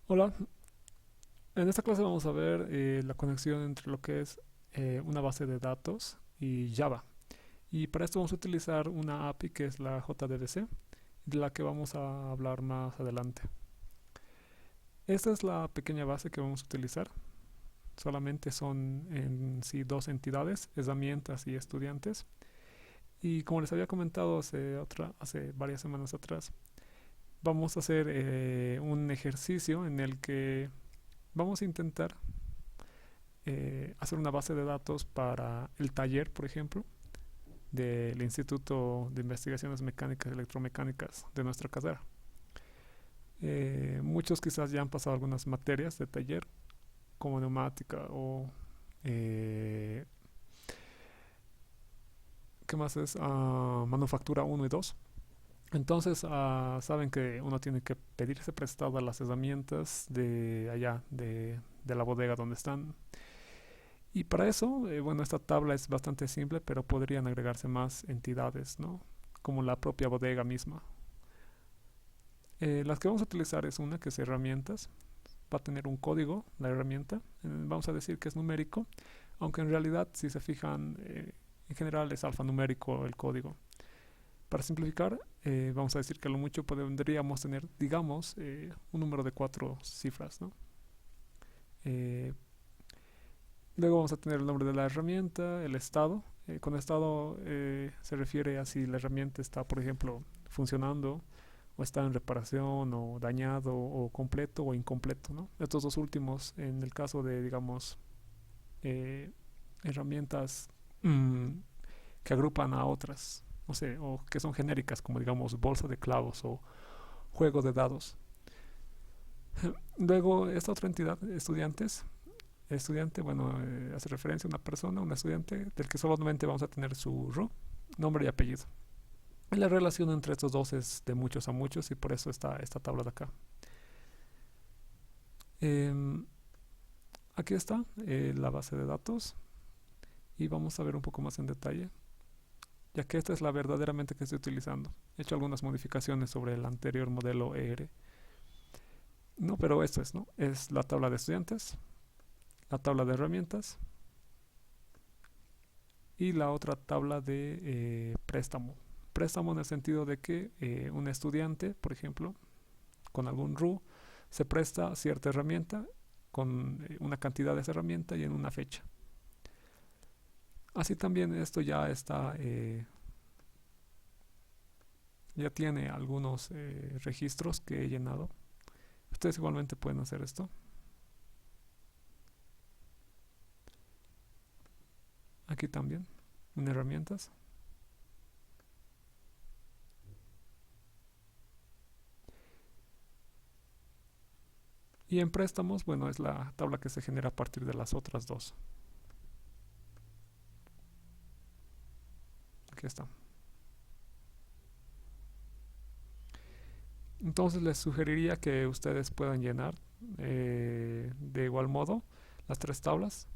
Hola, en esta clase vamos a ver la conexión entre lo que es una base de datos y Java. Y para esto vamos a utilizar una API que es la JDBC, de la que vamos a hablar más adelante. Esta es la pequeña base que vamos a utilizar. Solamente son en sí dos entidades, herramientas y estudiantes. Y como les había comentado hace varias semanas atrás, vamos a hacer un ejercicio en el que vamos a intentar hacer una base de datos para el taller, por ejemplo, del Instituto de Investigaciones Mecánicas y Electromecánicas de nuestra carrera. Muchos quizás ya han pasado algunas materias de taller, como neumática o... eh, ¿Qué más es? Manufactura uno y 2. Entonces saben que uno tiene que pedirse prestado las herramientas de allá, de la bodega donde están. Y para eso, bueno, esta tabla es bastante simple, pero podrían agregarse más entidades, ¿no? Como la propia bodega misma. Las que vamos a utilizar es una que es herramientas. Va a tener un código, la herramienta. Vamos a decir que es numérico, aunque en realidad, si se fijan, en general es alfanumérico el código. Para simplificar, vamos a decir que a lo mucho podríamos tener, digamos, un número de cuatro cifras, ¿no? Eh, Luego vamos a tener el nombre de la herramienta, el estado. Con estado se refiere a si la herramienta está, por ejemplo, funcionando o está en reparación o dañado o completo o incompleto, ¿no? Estos dos últimos, en el caso de, digamos, eh, herramientas mmm, que agrupan a otras, no sé, o que son genéricas, como digamos bolsa de clavos o juego de dados. Luego, esta otra entidad, estudiantes, estudiante, bueno, hace referencia a una persona, un estudiante, del que solamente vamos a tener su nombre y apellido. Y la relación entre estos dos es de muchos a muchos y por eso está esta tabla de acá. Eh, Aquí está la base de datos y vamos a ver un poco más en detalle, ya que esta es la verdaderamente que estoy utilizando. He hecho algunas modificaciones sobre el anterior modelo ER. No, pero esto es, ¿no? Es la tabla de estudiantes, la tabla de herramientas y la otra tabla de préstamo. Préstamo en el sentido de que un estudiante, por ejemplo, con algún RU, se presta cierta herramienta con una cantidad de esa herramienta y en una fecha. Así también esto ya está, ya tiene algunos registros que he llenado. Ustedes igualmente pueden hacer esto. Aquí también, en herramientas. Y en préstamos, bueno, es la tabla que se genera a partir de las otras dos. Aquí está. Entonces les sugeriría que ustedes puedan llenar de igual modo las tres tablas.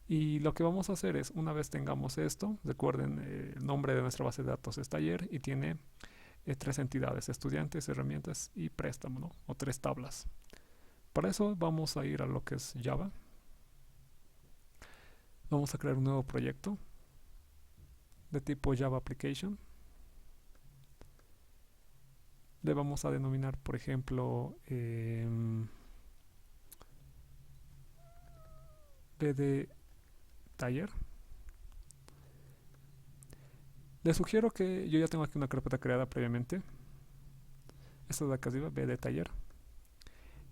Y lo que vamos a hacer es, una vez tengamos esto, recuerden el nombre de nuestra base de datos es taller y tiene tres entidades, estudiantes, herramientas y préstamo, ¿no? O tres tablas. Para eso vamos a ir a lo que es Java. Vamos a crear un nuevo proyecto de tipo Java Application. Le vamos a denominar, por ejemplo, BD Taller. Les sugiero que yo ya tengo aquí una carpeta creada previamente. Esta de acá arriba, BD Taller.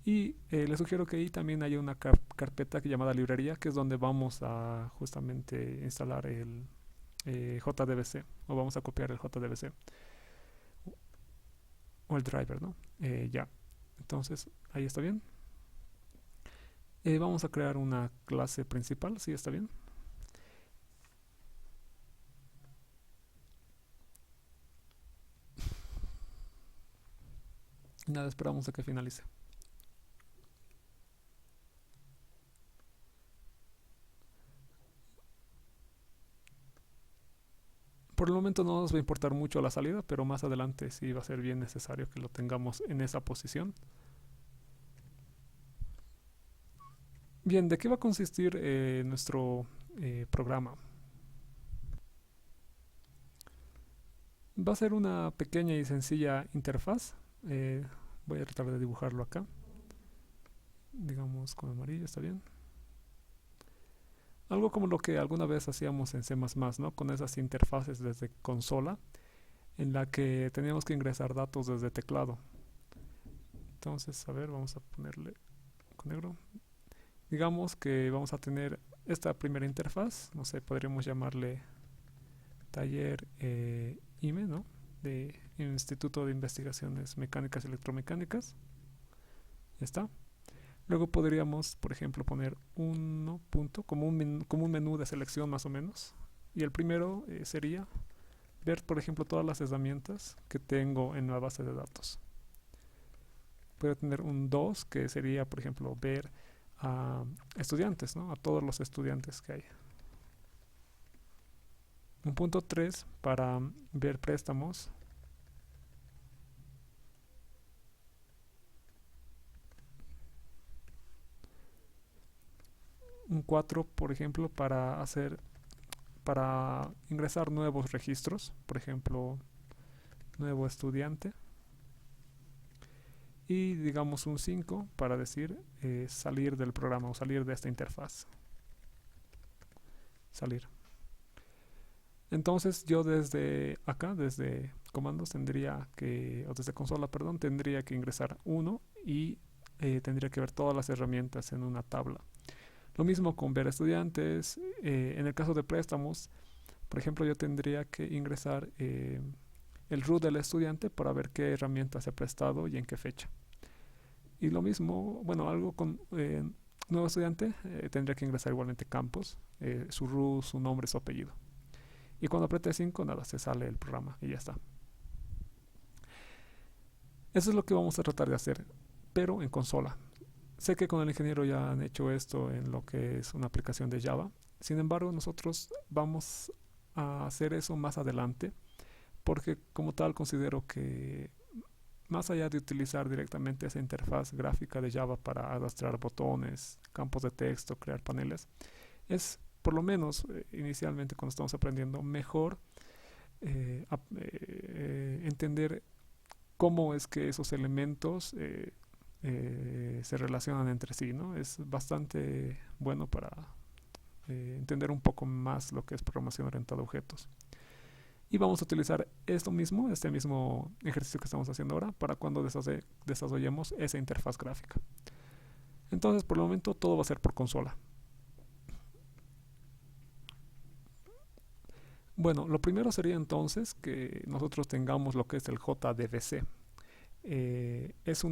Y les sugiero que ahí también haya una carpeta llamada librería, que es donde vamos a justamente instalar el JDBC, o vamos a copiar el JDBC, o el driver, ¿no? Ya, entonces ahí está bien. Vamos a crear una clase principal, sí, está bien. Y nada, esperamos a que finalice. Por el momento no nos va a importar mucho la salida, pero más adelante sí va a ser bien necesario que lo tengamos en esa posición. Bien, ¿de qué va a consistir nuestro programa? Va a ser una pequeña y sencilla interfaz. Eh, Voy a tratar de dibujarlo acá. Digamos con amarillo, ¿está bien? Algo como lo que alguna vez hacíamos en C++, ¿no? Con esas interfaces desde consola, en la que teníamos que ingresar datos desde teclado. Entonces, a ver, vamos a ponerle con negro. Digamos que vamos a tener esta primera interfaz, no sé, podríamos llamarle taller IME, ¿no? De Instituto de Investigaciones Mecánicas y Electromecánicas. Ya está. Luego podríamos, por ejemplo, poner un punto como un menú de selección más o menos. Y el primero sería ver, por ejemplo, todas las herramientas que tengo en la base de datos. Puedo tener un 2 que sería, por ejemplo, ver a estudiantes, ¿no? A todos los estudiantes que hay. Un punto 3 para ver préstamos. Un 4, por ejemplo, para ingresar nuevos registros, por ejemplo, nuevo estudiante. Y digamos un 5 para decir salir del programa o salir de esta interfaz. Salir. Entonces yo desde acá, desde comandos o desde consola, perdón, tendría que ingresar uno y tendría que ver todas las herramientas en una tabla. Lo mismo con ver estudiantes. En el caso de préstamos, por ejemplo, yo tendría que ingresar el root del estudiante para ver qué herramienta se ha prestado y en qué fecha. Y lo mismo, bueno, algo con nuevo estudiante, tendría que ingresar igualmente campos, su root, su nombre, su apellido. Y cuando apriete 5, nada, se sale el programa y ya está. Eso es lo que vamos a tratar de hacer, pero en consola. Sé que con el ingeniero ya han hecho esto en lo que es una aplicación de Java. Sin embargo, nosotros vamos a hacer eso más adelante, porque como tal considero que más allá de utilizar directamente esa interfaz gráfica de Java para arrastrar botones, campos de texto, crear paneles, es por lo menos inicialmente cuando estamos aprendiendo mejor entender cómo es que esos elementos se relacionan entre sí, ¿no? Es bastante bueno para entender un poco más lo que es programación orientada a objetos. Y vamos a utilizar esto mismo, este mismo ejercicio que estamos haciendo ahora, para cuando desarrollemos esa interfaz gráfica. Entonces, por el momento, todo va a ser por consola. Bueno, lo primero sería entonces que nosotros tengamos lo que es el JDBC. Es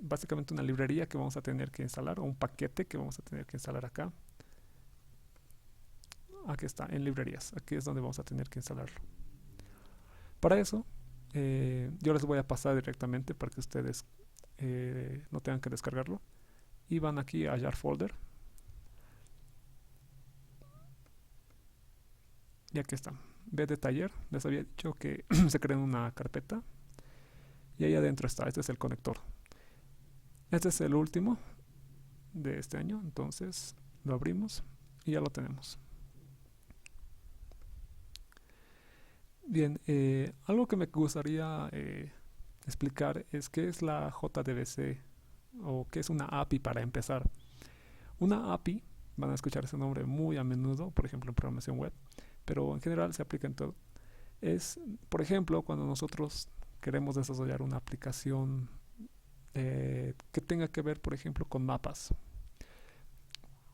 básicamente una librería que vamos a tener que instalar, o un paquete que vamos a tener que instalar acá. Aquí está, en librerías. Aquí es donde vamos a tener que instalarlo. Para eso, yo les voy a pasar directamente para que ustedes no tengan que descargarlo. Y van aquí a hallar folder. Y aquí está. B de taller. Les había dicho que se crea una carpeta. Y ahí adentro está. Este es el conector. Este es el último de este año. Entonces lo abrimos y ya lo tenemos. Bien, algo que me gustaría explicar es qué es la JDBC o qué es una API para empezar. Una API, van a escuchar ese nombre muy a menudo, por ejemplo en programación web, pero en general se aplica en todo. Es, por ejemplo, cuando nosotros queremos desarrollar una aplicación que tenga que ver, por ejemplo, con mapas.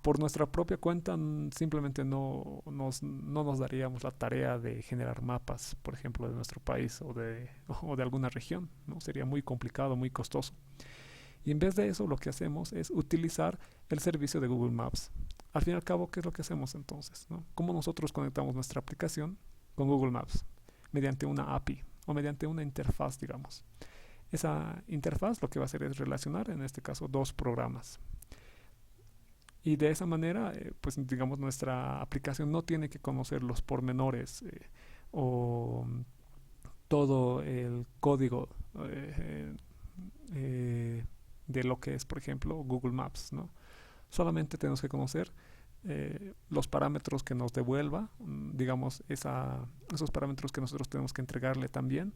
Por nuestra propia cuenta simplemente no nos daríamos la tarea de generar mapas, por ejemplo, de nuestro país o de alguna región, ¿no? Sería muy complicado, muy costoso. Y en vez de eso, lo que hacemos es utilizar el servicio de Google Maps. Al fin y al cabo, ¿qué es lo que hacemos entonces, ¿no? ¿Cómo nosotros conectamos nuestra aplicación con Google Maps? Mediante una API o mediante una interfaz, digamos. Esa interfaz lo que va a hacer es relacionar, en este caso, dos programas. Y de esa manera, pues digamos, nuestra aplicación no tiene que conocer los pormenores o todo el código eh, de lo que es, por ejemplo, Google Maps, ¿no? Solamente tenemos que conocer los parámetros que nos devuelva, digamos, esos parámetros que nosotros tenemos que entregarle también,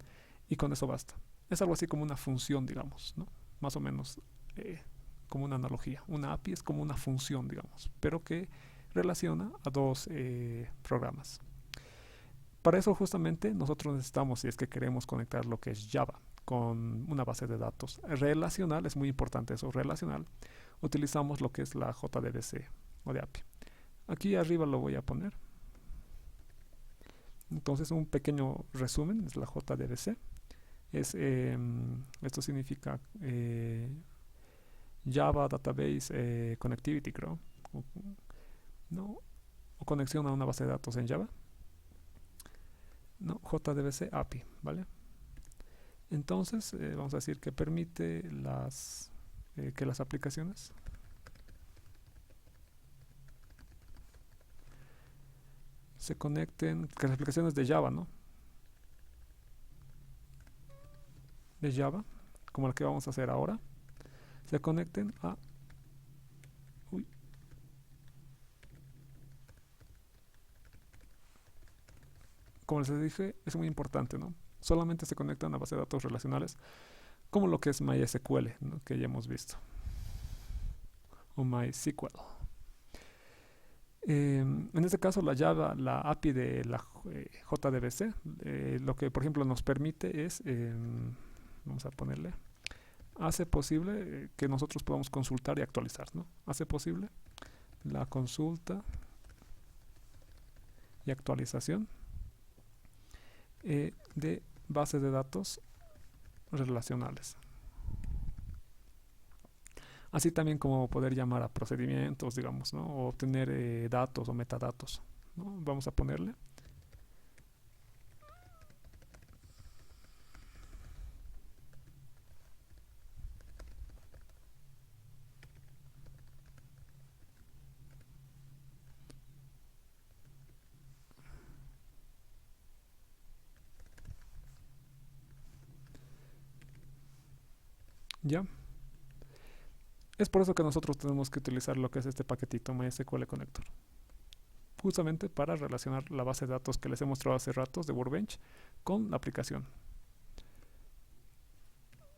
y con eso basta. Es algo así como una función, digamos, ¿no? Más o menos como una analogía. Una API es como una función, digamos, pero que relaciona a dos programas. Para eso justamente nosotros necesitamos, si es que queremos conectar lo que es Java con una base de datos relacional, es muy importante eso, relacional, utilizamos lo que es la JDBC o de API. Aquí arriba lo voy a poner. Entonces un pequeño resumen es la JDBC. Esto significa Java Database Connectivity, creo. ¿No? O conexión a una base de datos en Java. No, JDBC API, ¿vale? Entonces vamos a decir que permite que las aplicaciones se conecten, que las aplicaciones de Java, ¿no? De Java, como la que vamos a hacer ahora, se conecten a... Uy. Como les dije, es muy importante, ¿no? Solamente se conectan a base de datos relacionales, como lo que es MySQL, ¿no? Que ya hemos visto, o MySQL. En este caso la Java, la API de la JDBC, lo que por ejemplo nos permite es, vamos a ponerle, hace posible que nosotros podamos consultar y actualizar, ¿no? Hace posible la consulta y actualización de bases de datos relacionales. Así también como poder llamar a procedimientos, digamos, ¿no? O obtener datos o metadatos, ¿no? Vamos a ponerle. ¿Ya? Es por eso que nosotros tenemos que utilizar lo que es este paquetito MySQL Connector, justamente para relacionar la base de datos que les he mostrado hace ratos de Workbench con la aplicación.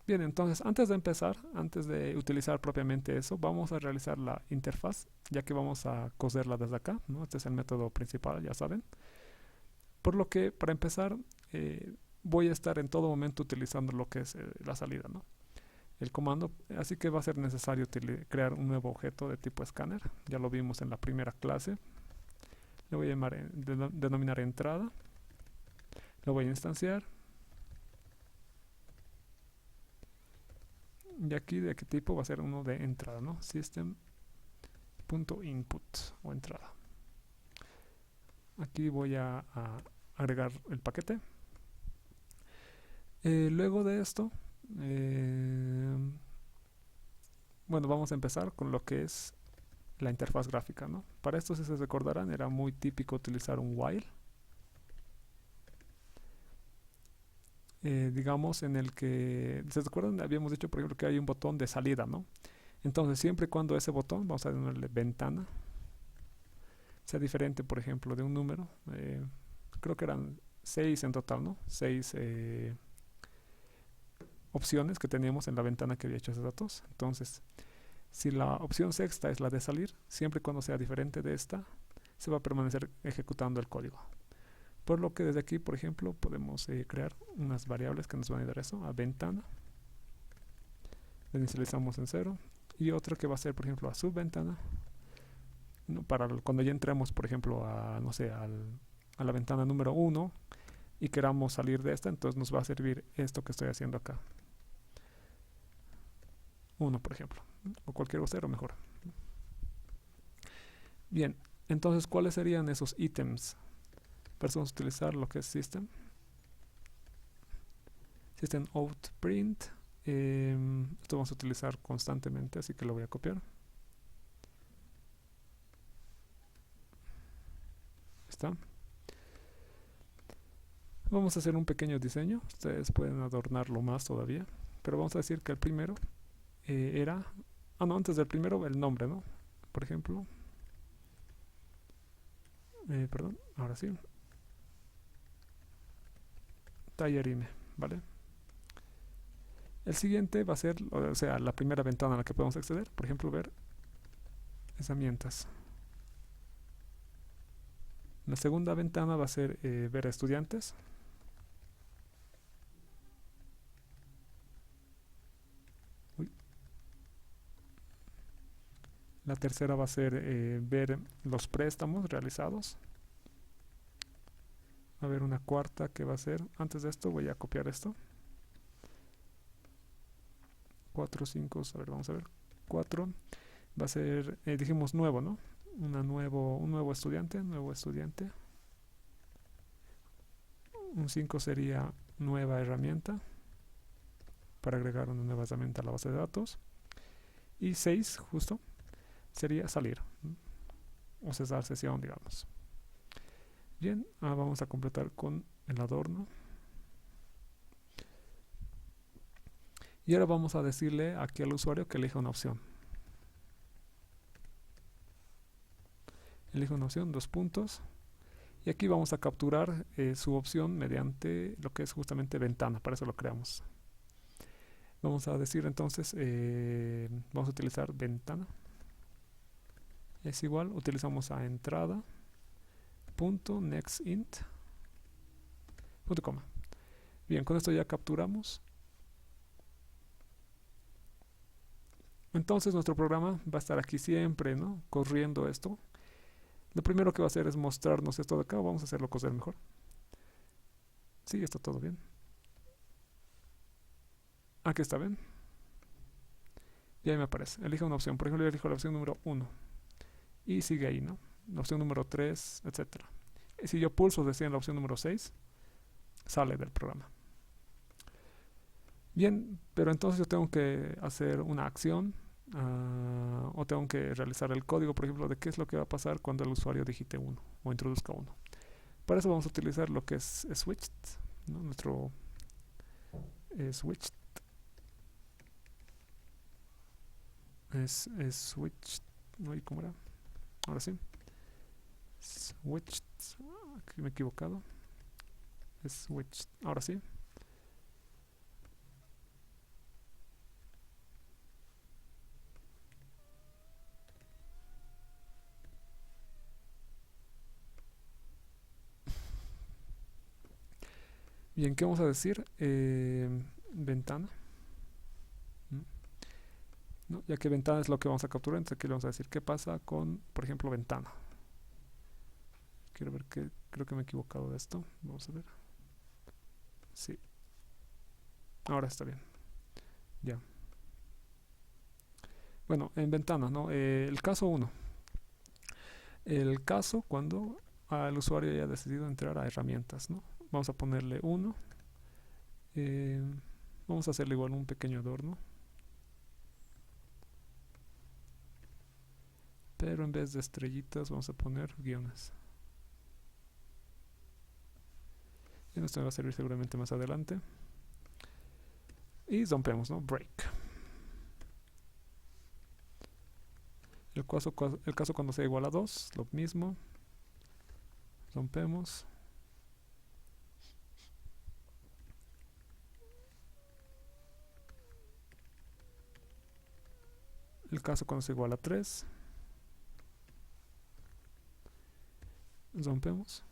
Bien, entonces antes de empezar, antes de utilizar propiamente eso, vamos a realizar la interfaz, ya que vamos a coserla desde acá, ¿no? Este es el método principal, ya saben. Por lo que, para empezar, voy a estar en todo momento utilizando lo que es la salida, ¿no? El comando, así que va a ser necesario crear un nuevo objeto de tipo escáner. Ya lo vimos en la primera clase. Le voy a denominar entrada. Lo voy a instanciar. Y aquí de qué tipo va a ser uno de entrada, ¿no? System.input o entrada. Aquí voy a agregar el paquete. Luego de esto, bueno, vamos a empezar con lo que es la interfaz gráfica, ¿no? Para esto, si se recordarán, era muy típico utilizar un while. Digamos, en el que, ¿se recuerdan? Habíamos dicho, por ejemplo, que hay un botón de salida, ¿no? Entonces, siempre y cuando ese botón, vamos a ponerle ventana, sea diferente, por ejemplo, de un número, creo que eran 6 en total, ¿no? 6 opciones que teníamos en la ventana que había hecho esos datos. Entonces, si la opción sexta es la de salir, siempre y cuando sea diferente de esta, se va a permanecer ejecutando el código. Por lo que desde aquí, por ejemplo, podemos crear unas variables que nos van a dar eso, a ventana. La inicializamos en 0. Y otra que va a ser, por ejemplo, a subventana. ¿No? Para cuando ya entremos, por ejemplo, a, no sé, a la ventana número 1 y queramos salir de esta, entonces nos va a servir esto que estoy haciendo acá. 1, por ejemplo. O cualquier 0 mejor. Bien, entonces, ¿cuáles serían esos ítems? Vamos a utilizar lo que es system out print. Esto vamos a utilizar constantemente, así que lo voy a copiar. Está. Vamos a hacer un pequeño diseño. Ustedes pueden adornarlo más todavía, pero vamos a decir que el primero era... no, antes del primero el nombre, ¿no? por ejemplo. Perdón, ahora sí. Tallerime, ¿vale? El siguiente va a ser, o sea, la primera ventana a la que podemos acceder, por ejemplo, ver herramientas. La segunda ventana va a ser ver a estudiantes. Uy. La tercera va a ser ver los préstamos realizados. Va a haber una cuarta que va a ser, antes de esto voy a copiar esto. 4, 5, a ver, vamos a ver. 4 va a ser, dijimos nuevo, ¿no? Un nuevo estudiante, Un 5 sería nueva herramienta, para agregar una nueva herramienta a la base de datos. Y 6, justo, sería salir, o cesar sesión, digamos. Bien, vamos a completar con el adorno. Y ahora vamos a decirle aquí al usuario que elija una opción. Elige una opción, 2 puntos. Y aquí vamos a capturar su opción mediante lo que es justamente ventana, para eso lo creamos. Vamos a decir entonces, vamos a utilizar ventana. Es igual, utilizamos a entrada, punto, nextInt, punto coma. Bien, con esto ya capturamos. Entonces nuestro programa va a estar aquí siempre, ¿no? Corriendo esto. Lo primero que va a hacer es mostrarnos esto de acá. Vamos a hacerlo coser mejor. Sí, está todo bien. Aquí está bien. Y ahí me aparece. Elija una opción. Por ejemplo, yo elijo la opción número 1. Y sigue ahí, ¿no? La opción número 3, etc. Y si yo pulso decía en la opción número 6, sale del programa. Bien, pero entonces yo tengo que hacer una acción o tengo que realizar el código, por ejemplo, de qué es lo que va a pasar cuando el usuario digite 1 o introduzca 1. Para eso vamos a utilizar lo que es switched, ¿no? Nuestro switched es switched, ¿no? ¿Y cómo era? Ahora sí. Switched, aquí me he equivocado. Es switched, ahora sí. Bien, ¿qué vamos a decir? Ventana. ¿No? Ya que ventana es lo que vamos a capturar, entonces aquí le vamos a decir qué pasa con, por ejemplo, ventana. Quiero ver que creo que me he equivocado de esto. Vamos a ver. Sí. Ahora está bien. Ya. Bueno, en ventana, ¿no? El caso 1. El caso cuando el usuario haya decidido entrar a herramientas, ¿no? Vamos a ponerle 1. Vamos a hacerle igual un pequeño adorno. Pero en vez de estrellitas vamos a poner guiones. Y esto me va a servir seguramente más adelante. Y rompemos, ¿no? Break. El caso cuando sea igual a 2, lo mismo. Rompemos. El caso cuando sea igual a 3. Rompemos.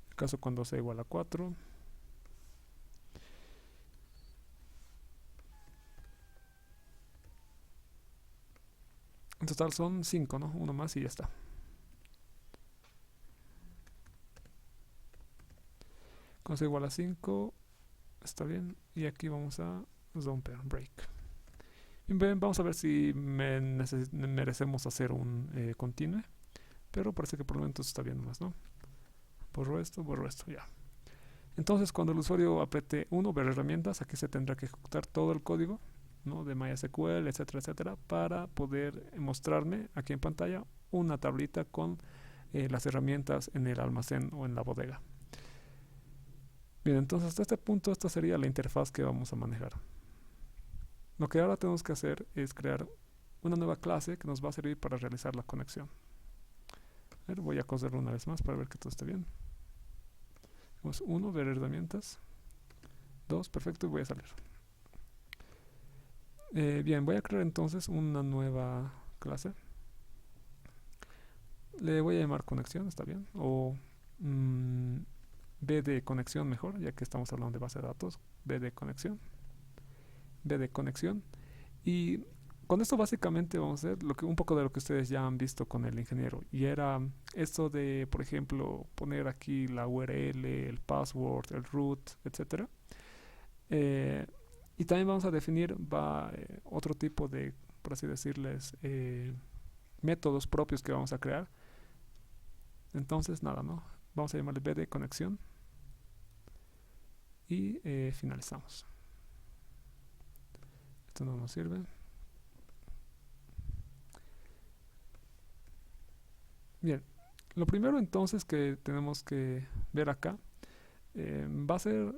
El caso cuando sea igual a 4. En total son 5, ¿no? Uno más y ya está. Cuando sea igual a 5, está bien. Y aquí vamos a romper, break. Bien, vamos a ver si merecemos hacer un continue. Pero parece que por el momento está bien nomás, ¿no? Borro esto, ya. Entonces cuando el usuario apriete 1, ver herramientas, aquí se tendrá que ejecutar todo el código, ¿no? De MySQL, etcétera, etcétera, para poder mostrarme aquí en pantalla una tablita con las herramientas en el almacén o en la bodega. Bien, entonces hasta este punto esta sería la interfaz que vamos a manejar. Lo que ahora tenemos que hacer es crear una nueva clase que nos va a servir para realizar la conexión. A ver, voy a coserlo una vez más para ver que todo esté bien. Vamos 1, ver herramientas. 2, perfecto, y voy a salir. Bien, voy a crear entonces una nueva clase. Le voy a llamar conexión, está bien. O B de conexión mejor, ya que estamos hablando de base de datos. B de conexión. B de conexión. Y con esto básicamente vamos a hacer un poco de lo que ustedes ya han visto con el ingeniero. Y era esto de, por ejemplo, poner aquí la URL, el password, el root, etcétera. Y también vamos a definir otro tipo de, por así decirles, métodos propios que vamos a crear. Entonces, nada, ¿no? Vamos a llamarle B de conexión. Y finalizamos. Esto no nos sirve. Bien, lo primero entonces que tenemos que ver acá va a ser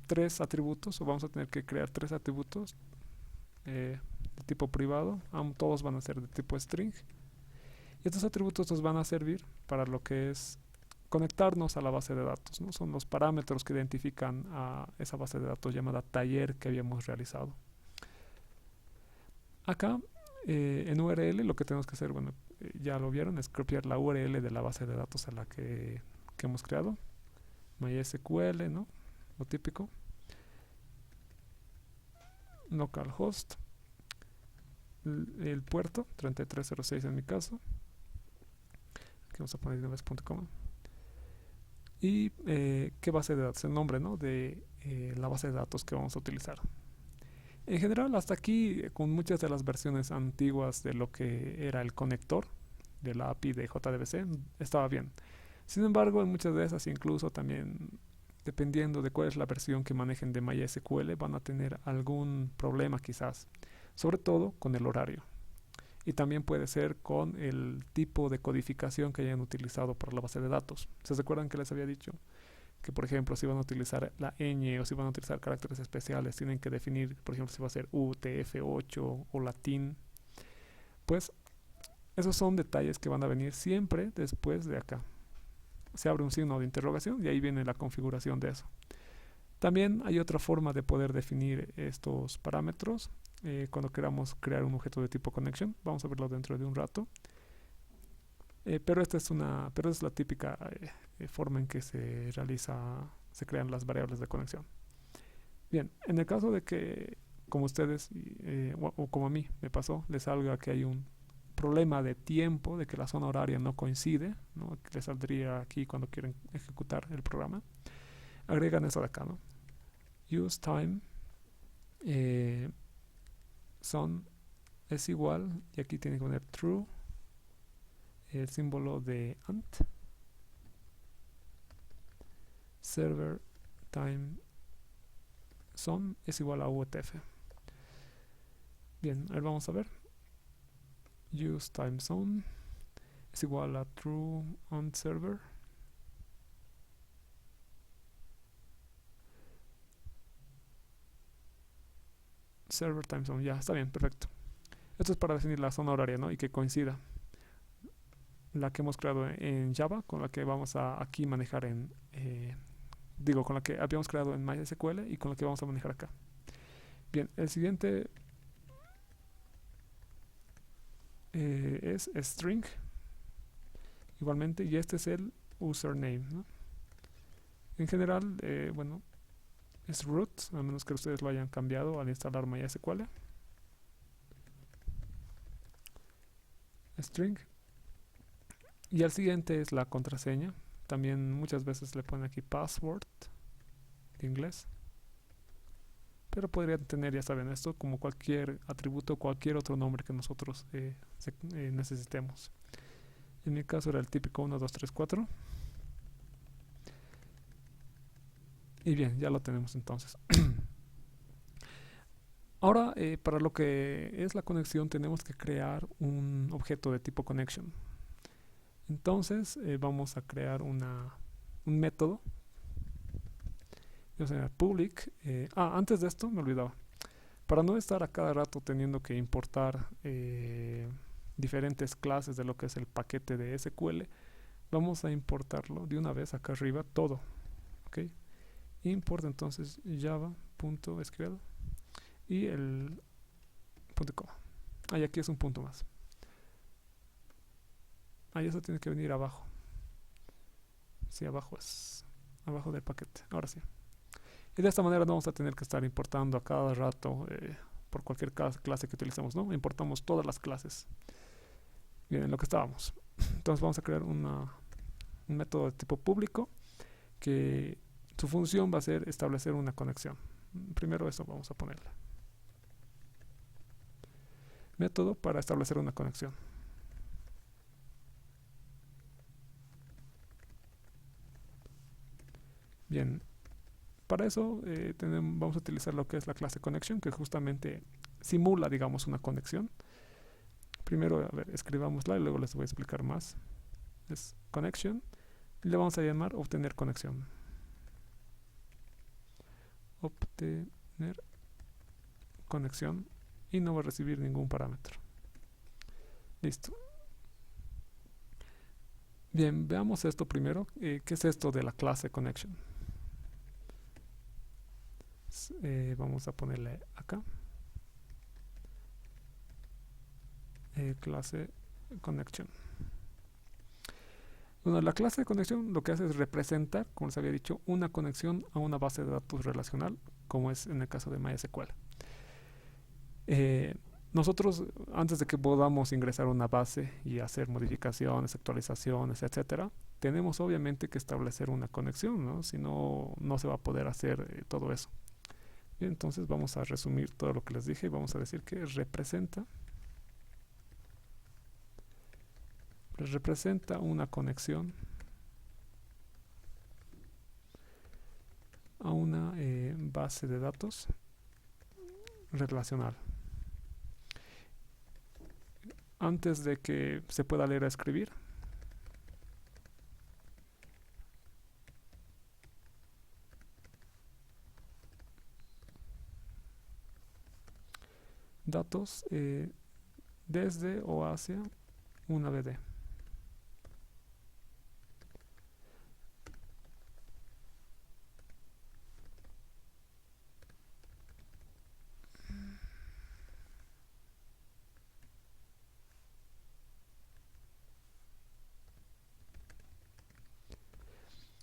3 atributos, o vamos a tener que crear 3 atributos de tipo privado. Todos van a ser de tipo string. Y estos atributos nos van a servir para lo que es conectarnos a la base de datos, ¿no? Son los parámetros que identifican a esa base de datos llamada taller que habíamos realizado. Acá en URL lo que tenemos que hacer, bueno, ya lo vieron, es copiar la URL de la base de datos a la que hemos creado. MySQL, ¿no? Lo típico. Localhost. El puerto, 3306 en mi caso. Aquí vamos a poner innoves.com. Y qué base de datos, el nombre, ¿no? De la base de datos que vamos a utilizar. En general, hasta aquí, con muchas de las versiones antiguas de lo que era el conector de la API de JDBC, estaba bien. Sin embargo, en muchas de esas, incluso también, dependiendo de cuál es la versión que manejen de MySQL, van a tener algún problema quizás, sobre todo con el horario. Y también puede ser con el tipo de codificación que hayan utilizado para la base de datos. ¿Se recuerdan que les había dicho que, por ejemplo, si van a utilizar la ñ o si van a utilizar caracteres especiales, tienen que definir, por ejemplo, si va a ser UTF-8 o latín? Pues esos son detalles que van a venir siempre después de acá. Se abre un signo de interrogación y ahí viene la configuración de eso. También hay otra forma de poder definir estos parámetros cuando queramos crear un objeto de tipo connection. Vamos a verlo dentro de un rato. Pero esta es la típica forma en que se crean las variables de conexión. Bien, en el caso de que, como ustedes o como a mí me pasó, les salga que hay un problema de tiempo, de que la zona horaria no coincide, ¿no? Que les saldría aquí cuando quieren ejecutar el programa, agregan eso de acá, ¿no? Use time es igual, y aquí tienen que poner true, el símbolo de ant, server time zone es igual a UTF. Bien, a ver, vamos a ver. Use time zone es igual a true on server. Server time zone, ya, está bien, perfecto. Esto es para definir la zona horaria, ¿no? Y que coincida la que hemos creado en Java con la que vamos a aquí manejar con la que habíamos creado en MySQL y con la que vamos a manejar acá. Bien, el siguiente es string, igualmente, y este es el username, ¿no? En general, bueno, es root, a menos que ustedes lo hayan cambiado al instalar MySQL. String. Y el siguiente es la contraseña. También muchas veces le ponen aquí password de inglés. Pero podrían tener, ya saben, esto como cualquier atributo, cualquier otro nombre que nosotros necesitemos. En mi caso era el típico 1, 2, 3, 4. Y bien, ya lo tenemos entonces. Ahora, para lo que es la conexión, tenemos que crear un objeto de tipo connection. Entonces, vamos a crear un método O sea, public. Antes de esto me olvidaba. Para no estar a cada rato teniendo que importar diferentes clases de lo que es el paquete de SQL, vamos a importarlo de una vez acá arriba todo. ¿Ok? Import entonces java.sql y el punto coma. Y aquí es un punto más. Ahí eso tiene que venir abajo. Sí, abajo es. Abajo del paquete. Ahora sí. Y de esta manera no vamos a tener que estar importando a cada rato por cualquier clase que utilicemos, ¿no? Importamos todas las clases. Bien, en lo que estábamos. Entonces vamos a crear un método de tipo público que su función va a ser establecer una conexión. Primero eso vamos a ponerle. Método para establecer una conexión. Bien, para eso vamos a utilizar lo que es la clase connection, que justamente simula, digamos, una conexión. Primero, a ver, escribámosla y luego les voy a explicar más. Es connection y le vamos a llamar obtener conexión. Obtener conexión y no va a recibir ningún parámetro. Listo. Bien, veamos esto primero. ¿Qué es esto de la clase connection? Vamos a ponerle acá clase connection. Bueno, la clase de conexión lo que hace es representar, como les había dicho, una conexión a una base de datos relacional, como es en el caso de MySQL. Nosotros, antes de que podamos ingresar a una base y hacer modificaciones, actualizaciones, etcétera, tenemos obviamente que establecer una conexión, ¿no? Si no, no se va a poder hacer todo eso. Bien, entonces vamos a resumir todo lo que les dije y vamos a decir que representa una conexión a una base de datos relacional. Antes de que se pueda leer o escribir, datos desde o hacia una BD.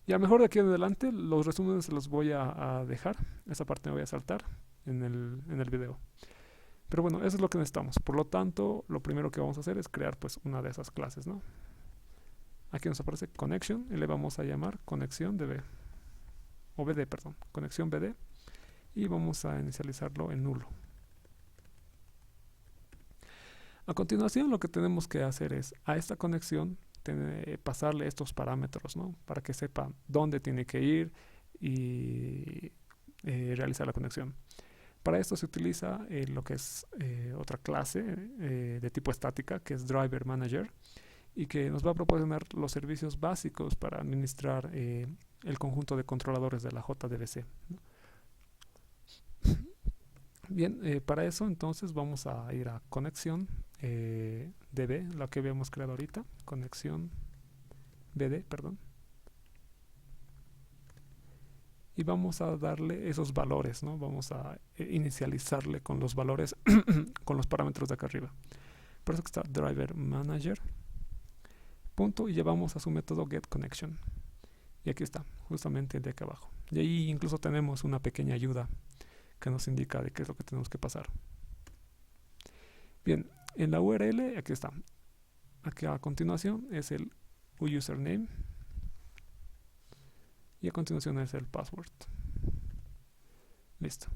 Y a lo mejor de aquí en adelante los resúmenes se los voy a dejar. Esa parte me voy a saltar en el video. Pero bueno, eso es lo que necesitamos. Por lo tanto, lo primero que vamos a hacer es crear pues una de esas clases, ¿no? Aquí nos aparece connection y le vamos a llamar conexión DB. O BD, perdón. Conexión BD. Y vamos a inicializarlo en nulo. A continuación, lo que tenemos que hacer es a esta conexión pasarle estos parámetros, ¿no? Para que sepa dónde tiene que ir y realizar la conexión. Para esto se utiliza lo que es otra clase de tipo estática, que es Driver Manager, y que nos va a proporcionar los servicios básicos para administrar el conjunto de controladores de la JDBC, ¿no? Bien, para eso entonces vamos a ir a conexión DB, la que habíamos creado ahorita, conexión BD, perdón. Y vamos a darle esos valores, ¿no? Vamos a inicializarle con los valores, con los parámetros de acá arriba. Por eso que está driver manager, punto, y llevamos a su método getConnection. Y aquí está, justamente de acá abajo. Y ahí incluso tenemos una pequeña ayuda que nos indica de qué es lo que tenemos que pasar. Bien, en la URL, aquí está. Aquí a continuación es el username. Y a continuación es el password. Listo.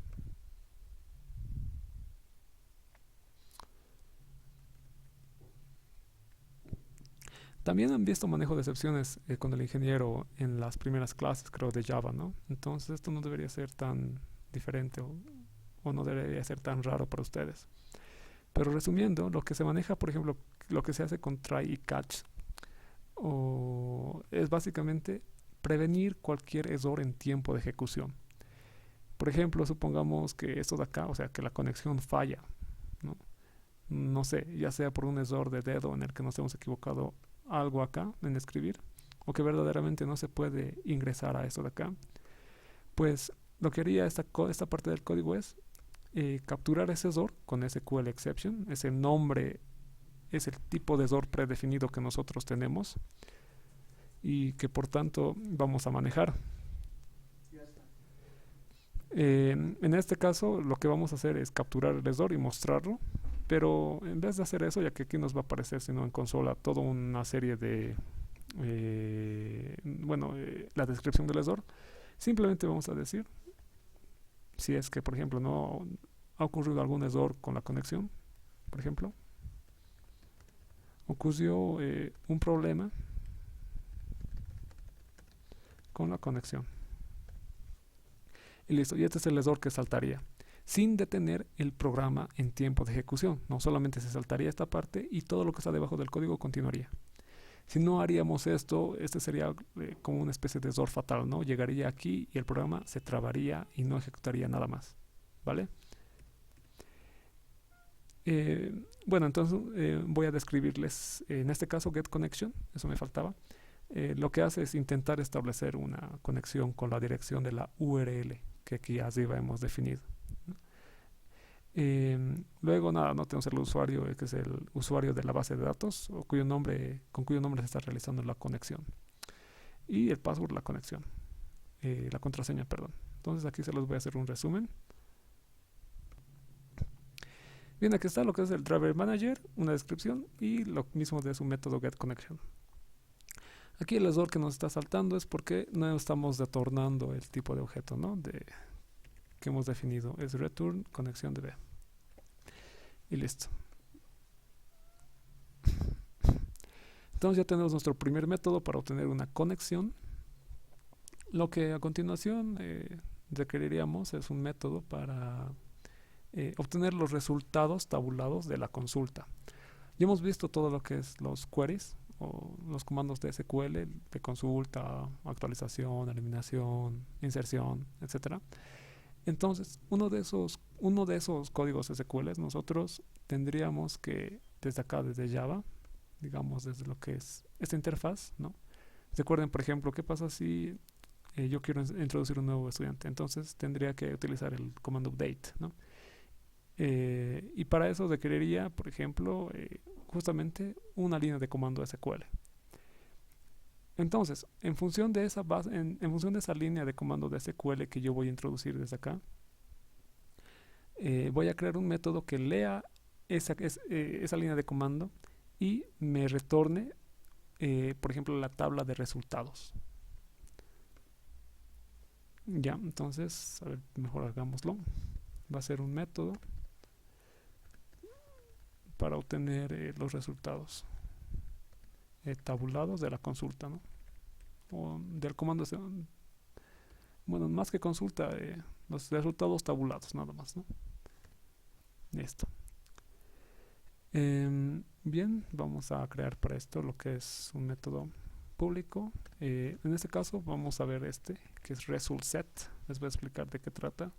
También han visto manejo de excepciones con el ingeniero en las primeras clases, creo, de Java, ¿no? Entonces esto no debería ser tan diferente o no debería ser tan raro para ustedes. Pero resumiendo, lo que se maneja, por ejemplo, lo que se hace con try y catch, es básicamente prevenir cualquier error en tiempo de ejecución. Por ejemplo, supongamos que esto de acá, o sea, que la conexión falla, ¿no? No sé, ya sea por un error de dedo en el que nos hemos equivocado algo acá en escribir, o que verdaderamente no se puede ingresar a esto de acá, pues lo que haría esta parte del código es capturar ese error con SQL exception, ese nombre es el tipo de error predefinido que nosotros tenemos y que por tanto vamos a manejar. En este caso lo que vamos a hacer es capturar el error y mostrarlo, pero en vez de hacer eso, ya que aquí nos va a aparecer sino en consola toda una serie de la descripción del error, simplemente vamos a decir si es que por ejemplo no ha ocurrido algún error con la conexión. Por ejemplo, ocurrió un problema con la conexión y listo, y este es el error que saltaría sin detener el programa en tiempo de ejecución. No solamente se saltaría esta parte y todo lo que está debajo del código continuaría. Si no haríamos esto, este sería como una especie de error fatal, ¿no? Llegaría aquí y el programa se trabaría y no ejecutaría nada más, ¿vale? Bueno, entonces voy a describirles, en este caso, getConnection, eso me faltaba. Lo que hace es intentar establecer una conexión con la dirección de la URL que aquí arriba hemos definido. Luego nada, no tenemos el usuario que es el usuario de la base de datos con cuyo nombre se está realizando la conexión, y el password, la conexión, la contraseña, perdón. Entonces aquí se los voy a hacer un resumen. Bien, aquí está lo que es el driver manager, una descripción y lo mismo de su método getConnection. Aquí el error que nos está saltando es porque no estamos retornando el tipo de objeto, ¿no? Que hemos definido, es return conexión DB. Y listo. Entonces ya tenemos nuestro primer método para obtener una conexión. Lo que a continuación requeriríamos es un método para obtener los resultados tabulados de la consulta. Ya hemos visto todo lo que es los queries o los comandos de SQL, de consulta, actualización, eliminación, inserción, etcétera. Entonces, uno de esos códigos SQL nosotros tendríamos que, desde acá, desde Java, digamos, desde lo que es esta interfaz, ¿no? Recuerden, por ejemplo, qué pasa si yo quiero introducir un nuevo estudiante. Entonces, tendría que utilizar el comando update, ¿no? Y para eso requeriría, por ejemplo, justamente una línea de comando SQL. Entonces, en función de esa base, en función de esa línea de comando de SQL que yo voy a introducir desde acá, voy a crear un método que lea esa línea de comando y me retorne, por ejemplo, la tabla de resultados. Ya, entonces, a ver, mejor hagámoslo. Va a ser un método para obtener los resultados tabulados de la consulta, ¿no? O del comando, bueno, más que consulta, los resultados tabulados, nada más, ¿no? Listo. Bien, vamos a crear para esto lo que es un método público. En este caso vamos a ver que es resultSet. Les voy a explicar de qué trata.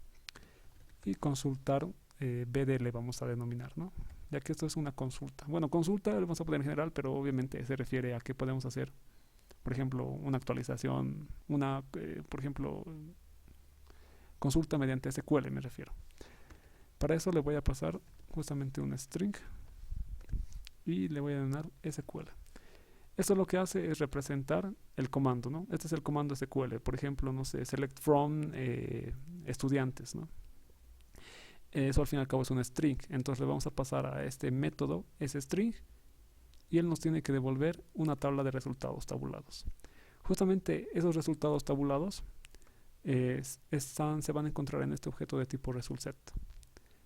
Y consultar BD le vamos a denominar, ¿no? Ya que esto es una consulta. Bueno, consulta lo vamos a poner en general, pero obviamente se refiere a que podemos hacer, por ejemplo, una actualización, por ejemplo, consulta mediante SQL, me refiero. Para eso le voy a pasar justamente un string y le voy a denominar SQL. Esto lo que hace es representar el comando, ¿no? Este es el comando SQL, por ejemplo, no sé, select from estudiantes, ¿no? Eso al fin y al cabo es un string, entonces le vamos a pasar a este método ese string y él nos tiene que devolver una tabla de resultados tabulados. Justamente esos resultados tabulados se van a encontrar en este objeto de tipo resultSet.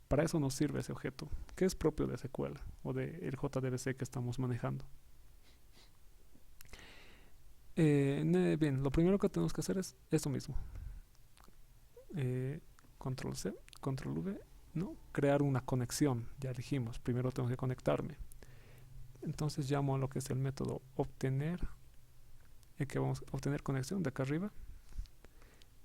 Para eso nos sirve ese objeto, que es propio de SQL o del JDBC que estamos manejando. Bien, lo primero que tenemos que hacer es esto mismo. Control C, Control V, ¿no? Crear una conexión, ya dijimos, primero tengo que conectarme. Entonces llamo a lo que es el método obtener, que vamos a obtener conexión de acá arriba.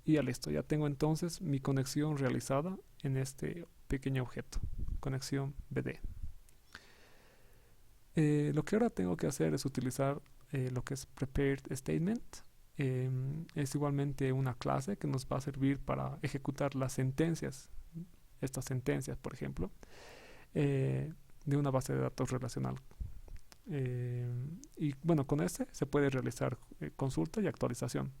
Y ya listo, ya tengo entonces mi conexión realizada en este pequeño objeto, conexión BD. Lo que ahora tengo que hacer es utilizar lo que es prepared statement. Es igualmente una clase que nos va a servir para ejecutar las sentencias, estas sentencias, por ejemplo, de una base de datos relacional. Y bueno, con este se puede realizar consulta y actualización.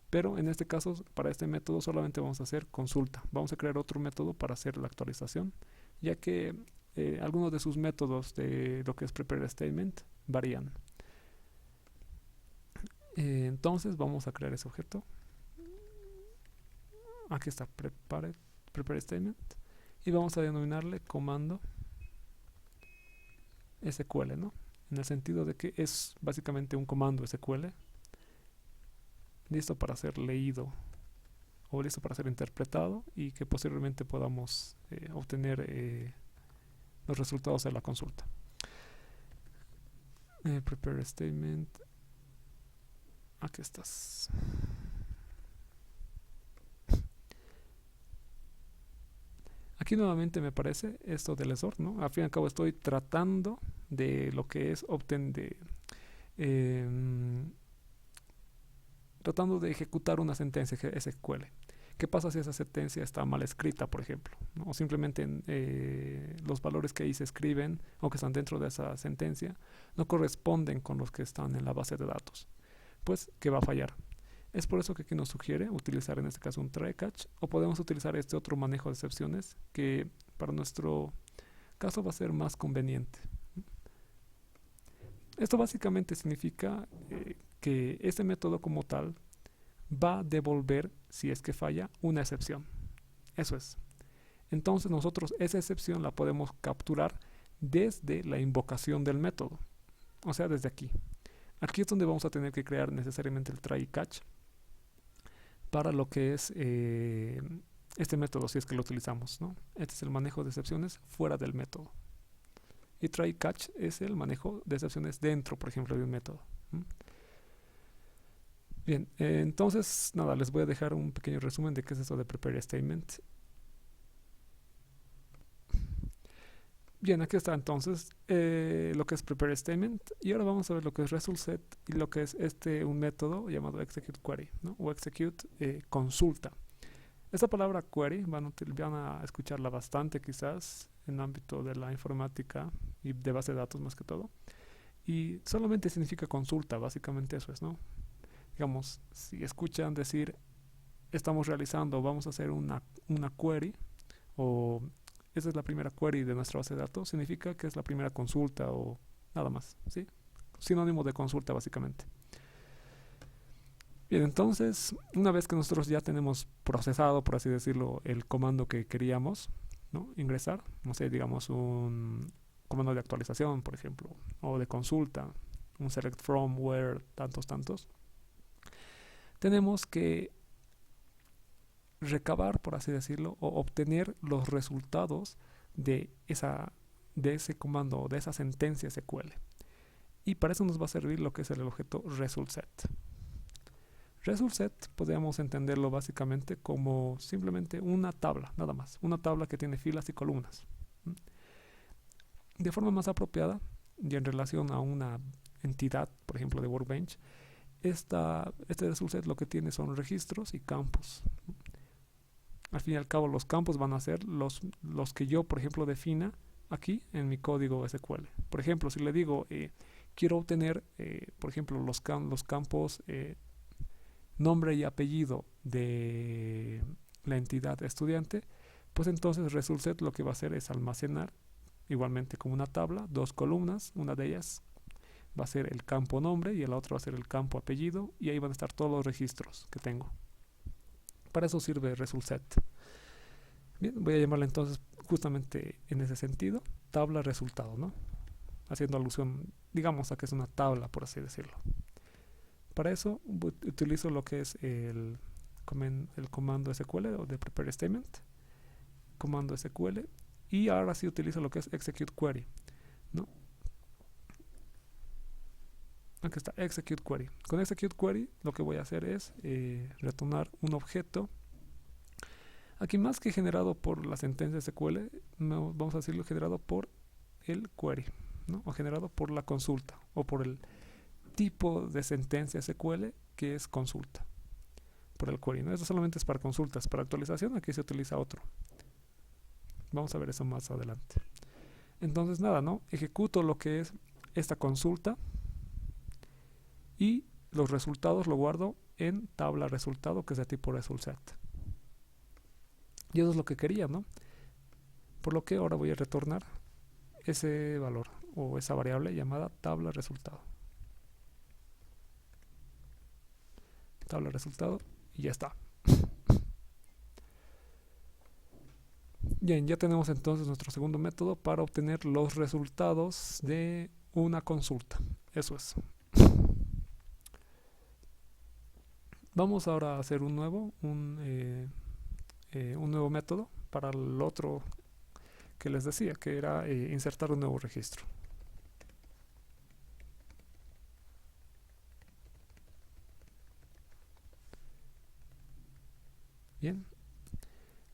Pero en este caso, para este método solamente vamos a hacer consulta. Vamos a crear otro método para hacer la actualización, ya que algunos de sus métodos de lo que es prepare statement varían. Entonces vamos a crear ese objeto. Aquí está prepare statement. Y vamos a denominarle comando SQL, ¿no? En el sentido de que es básicamente un comando SQL listo para ser leído o listo para ser interpretado y que posteriormente podamos obtener los resultados de la consulta. Prepare statement. Aquí estás. Aquí nuevamente me aparece esto del ESOR, ¿no? Al fin y al cabo estoy tratando de lo que es tratando de ejecutar una sentencia SQL. ¿Qué pasa si esa sentencia está mal escrita, por ejemplo, ¿no? O simplemente los valores que ahí se escriben o que están dentro de esa sentencia no corresponden con los que están en la base de datos? Pues que va a fallar. Es por eso que aquí nos sugiere utilizar en este caso un try catch, o podemos utilizar este otro manejo de excepciones que para nuestro caso va a ser más conveniente. Esto básicamente significa que este método como tal va a devolver, si es que falla, una excepción. Eso es. Entonces nosotros esa excepción la podemos capturar desde la invocación del método, o sea, desde aquí. Aquí es donde vamos a tener que crear necesariamente el try catch para lo que es este método, si es que lo utilizamos, ¿no? Este es el manejo de excepciones fuera del método. Y try catch es el manejo de excepciones dentro, por ejemplo, de un método. Bien, entonces, nada, les voy a dejar un pequeño resumen de qué es esto de prepare statement. Bien, aquí está entonces lo que es prepare statement, y ahora vamos a ver lo que es result set y lo que es un método llamado execute query, ¿no? O execute consulta. Esta palabra query van a escucharla bastante quizás en el ámbito de la informática y de base de datos más que todo, y solamente significa consulta, básicamente eso es, ¿no? Digamos, si escuchan decir estamos realizando, vamos a hacer una query, o esa es la primera query de nuestra base de datos, significa que es la primera consulta o nada más, ¿sí? Sinónimo de consulta básicamente. Bien, entonces, una vez que nosotros ya tenemos procesado, por así decirlo, el comando que queríamos, ¿no? Ingresar, no sé, digamos un comando de actualización, por ejemplo, o de consulta, un select from, where, tantos, tenemos que recabar, por así decirlo, o obtener los resultados de ese comando, de esa sentencia SQL. Y para eso nos va a servir lo que es el objeto result set. Result set podríamos entenderlo básicamente como simplemente una tabla, nada más. Una tabla que tiene filas y columnas. De forma más apropiada, y en relación a una entidad, por ejemplo, de Workbench, este result set lo que tiene son registros y campos. Al fin y al cabo, los campos van a ser los que yo, por ejemplo, defina aquí en mi código SQL. Por ejemplo, si le digo, quiero obtener, por ejemplo, los campos nombre y apellido de la entidad estudiante, pues entonces result set lo que va a hacer es almacenar igualmente como una tabla, dos columnas, una de ellas va a ser el campo nombre y el otro va a ser el campo apellido, y ahí van a estar todos los registros que tengo. Para eso sirve result set. Bien, voy a llamarle entonces justamente en ese sentido tabla resultado, ¿no? Haciendo alusión, digamos, a que es una tabla, por así decirlo. Para eso utilizo lo que es el comando SQL o de prepare statement, comando SQL, y ahora sí utilizo lo que es execute query, ¿no? Aquí está, execute query. Con execute query lo que voy a hacer es retornar un objeto. Aquí más que generado por la sentencia SQL, vamos a decirlo generado por el query, ¿no? O generado por la consulta o por el tipo de sentencia SQL que es consulta, por el query, ¿no? Eso solamente es para consultas. Para actualización aquí se utiliza otro. Vamos a ver eso más adelante. Entonces nada, ¿no? Ejecuto lo que es esta consulta y los resultados lo guardo en tabla resultado, que es de tipo resultSet. Y eso es lo que quería, ¿no? Por lo que ahora voy a retornar ese valor o esa variable llamada tabla resultado. Tabla resultado y ya está. Bien, ya tenemos entonces nuestro segundo método para obtener los resultados de una consulta. Eso es. Vamos ahora a hacer un nuevo método para el otro que les decía, que era insertar un nuevo registro. Bien,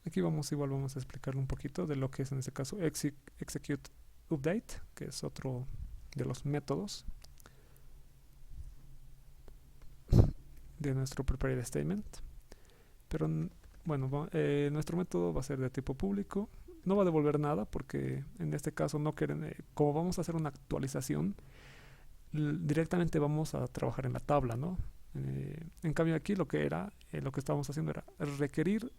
aquí vamos a explicar un poquito de lo que es en este caso execute update, que es otro de los métodos de nuestro prepared statement. Pero bueno, nuestro método va a ser de tipo público. No va a devolver nada porque en este caso no quieren, como vamos a hacer una actualización, directamente vamos a trabajar en la tabla, ¿no? En cambio aquí lo que estábamos haciendo era requerir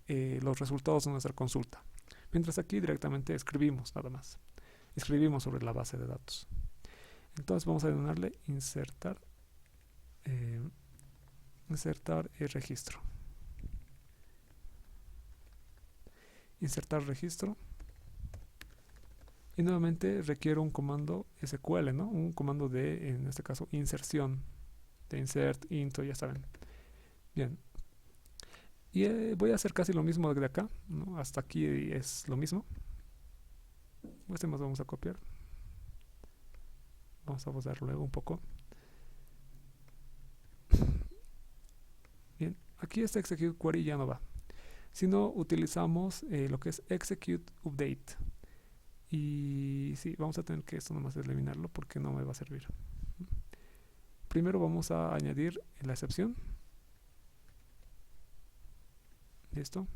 los resultados de nuestra consulta. Mientras aquí directamente escribimos nada más. Escribimos sobre la base de datos. Entonces vamos a darle insertar el registro. Insertar registro. Y nuevamente requiero un comando SQL, ¿no? Un comando de, en este caso, inserción. De insert, into, ya saben. Bien. Y voy a hacer casi lo mismo de acá, ¿no? Hasta aquí es lo mismo. Este más vamos a copiar. Vamos a pausar luego un poco. Bien, aquí este execute query ya no va, sino utilizamos lo que es execute update. Y sí, vamos a tener que esto nomás eliminarlo porque no me va a servir. Primero vamos a añadir la excepción. Listo.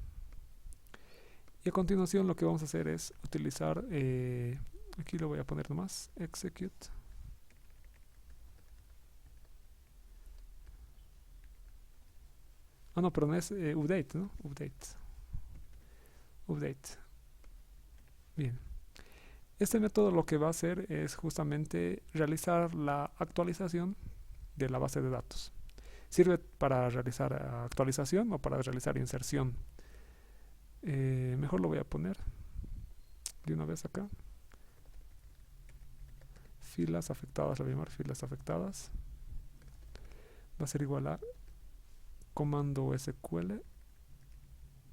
Y a continuación lo que vamos a hacer es utilizar, aquí lo voy a poner nomás, execute. Ah, no, pero no es update, ¿no? Update. Bien. Este método lo que va a hacer es justamente realizar la actualización de la base de datos. Sirve para realizar actualización o para realizar inserción. Mejor lo voy a poner de una vez acá. Filas afectadas, lo voy a llamar filas afectadas. Va a ser igual a comando SQL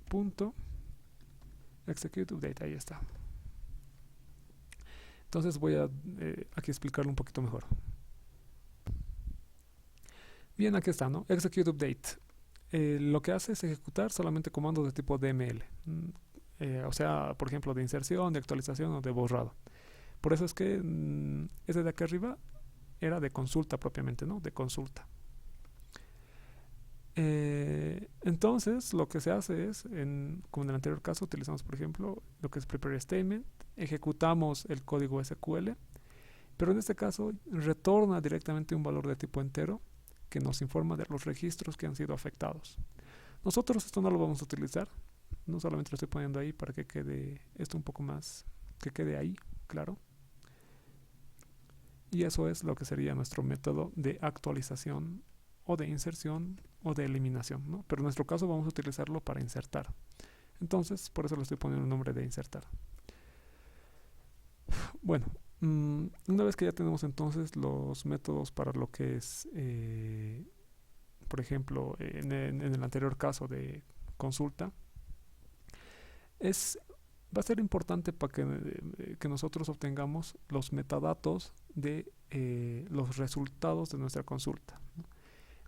punto execute update. Ahí está. Entonces voy a aquí explicarlo un poquito mejor. Bien, aquí está, ¿no? Execute update. Lo que hace es ejecutar solamente comandos de tipo DML. O sea, por ejemplo, de inserción, de actualización o de borrado. Por eso es que ese de acá arriba era de consulta propiamente, ¿no? De consulta. Entonces, lo que se hace es, como en el anterior caso, utilizamos, por ejemplo, lo que es prepare statement, ejecutamos el código SQL, pero en este caso retorna directamente un valor de tipo entero que nos informa de los registros que han sido afectados. Nosotros esto no lo vamos a utilizar, no solamente lo estoy poniendo ahí para que quede esto un poco más, que quede ahí, claro. Y eso es lo que sería nuestro método de actualización o de inserción o de eliminación, ¿no? Pero en nuestro caso vamos a utilizarlo para insertar. Entonces, por eso le estoy poniendo el nombre de insertar. Bueno, una vez que ya tenemos entonces los métodos para lo que es, por ejemplo, en el anterior caso de consulta, va a ser importante para que nosotros obtengamos los metadatos de los resultados de nuestra consulta, ¿no?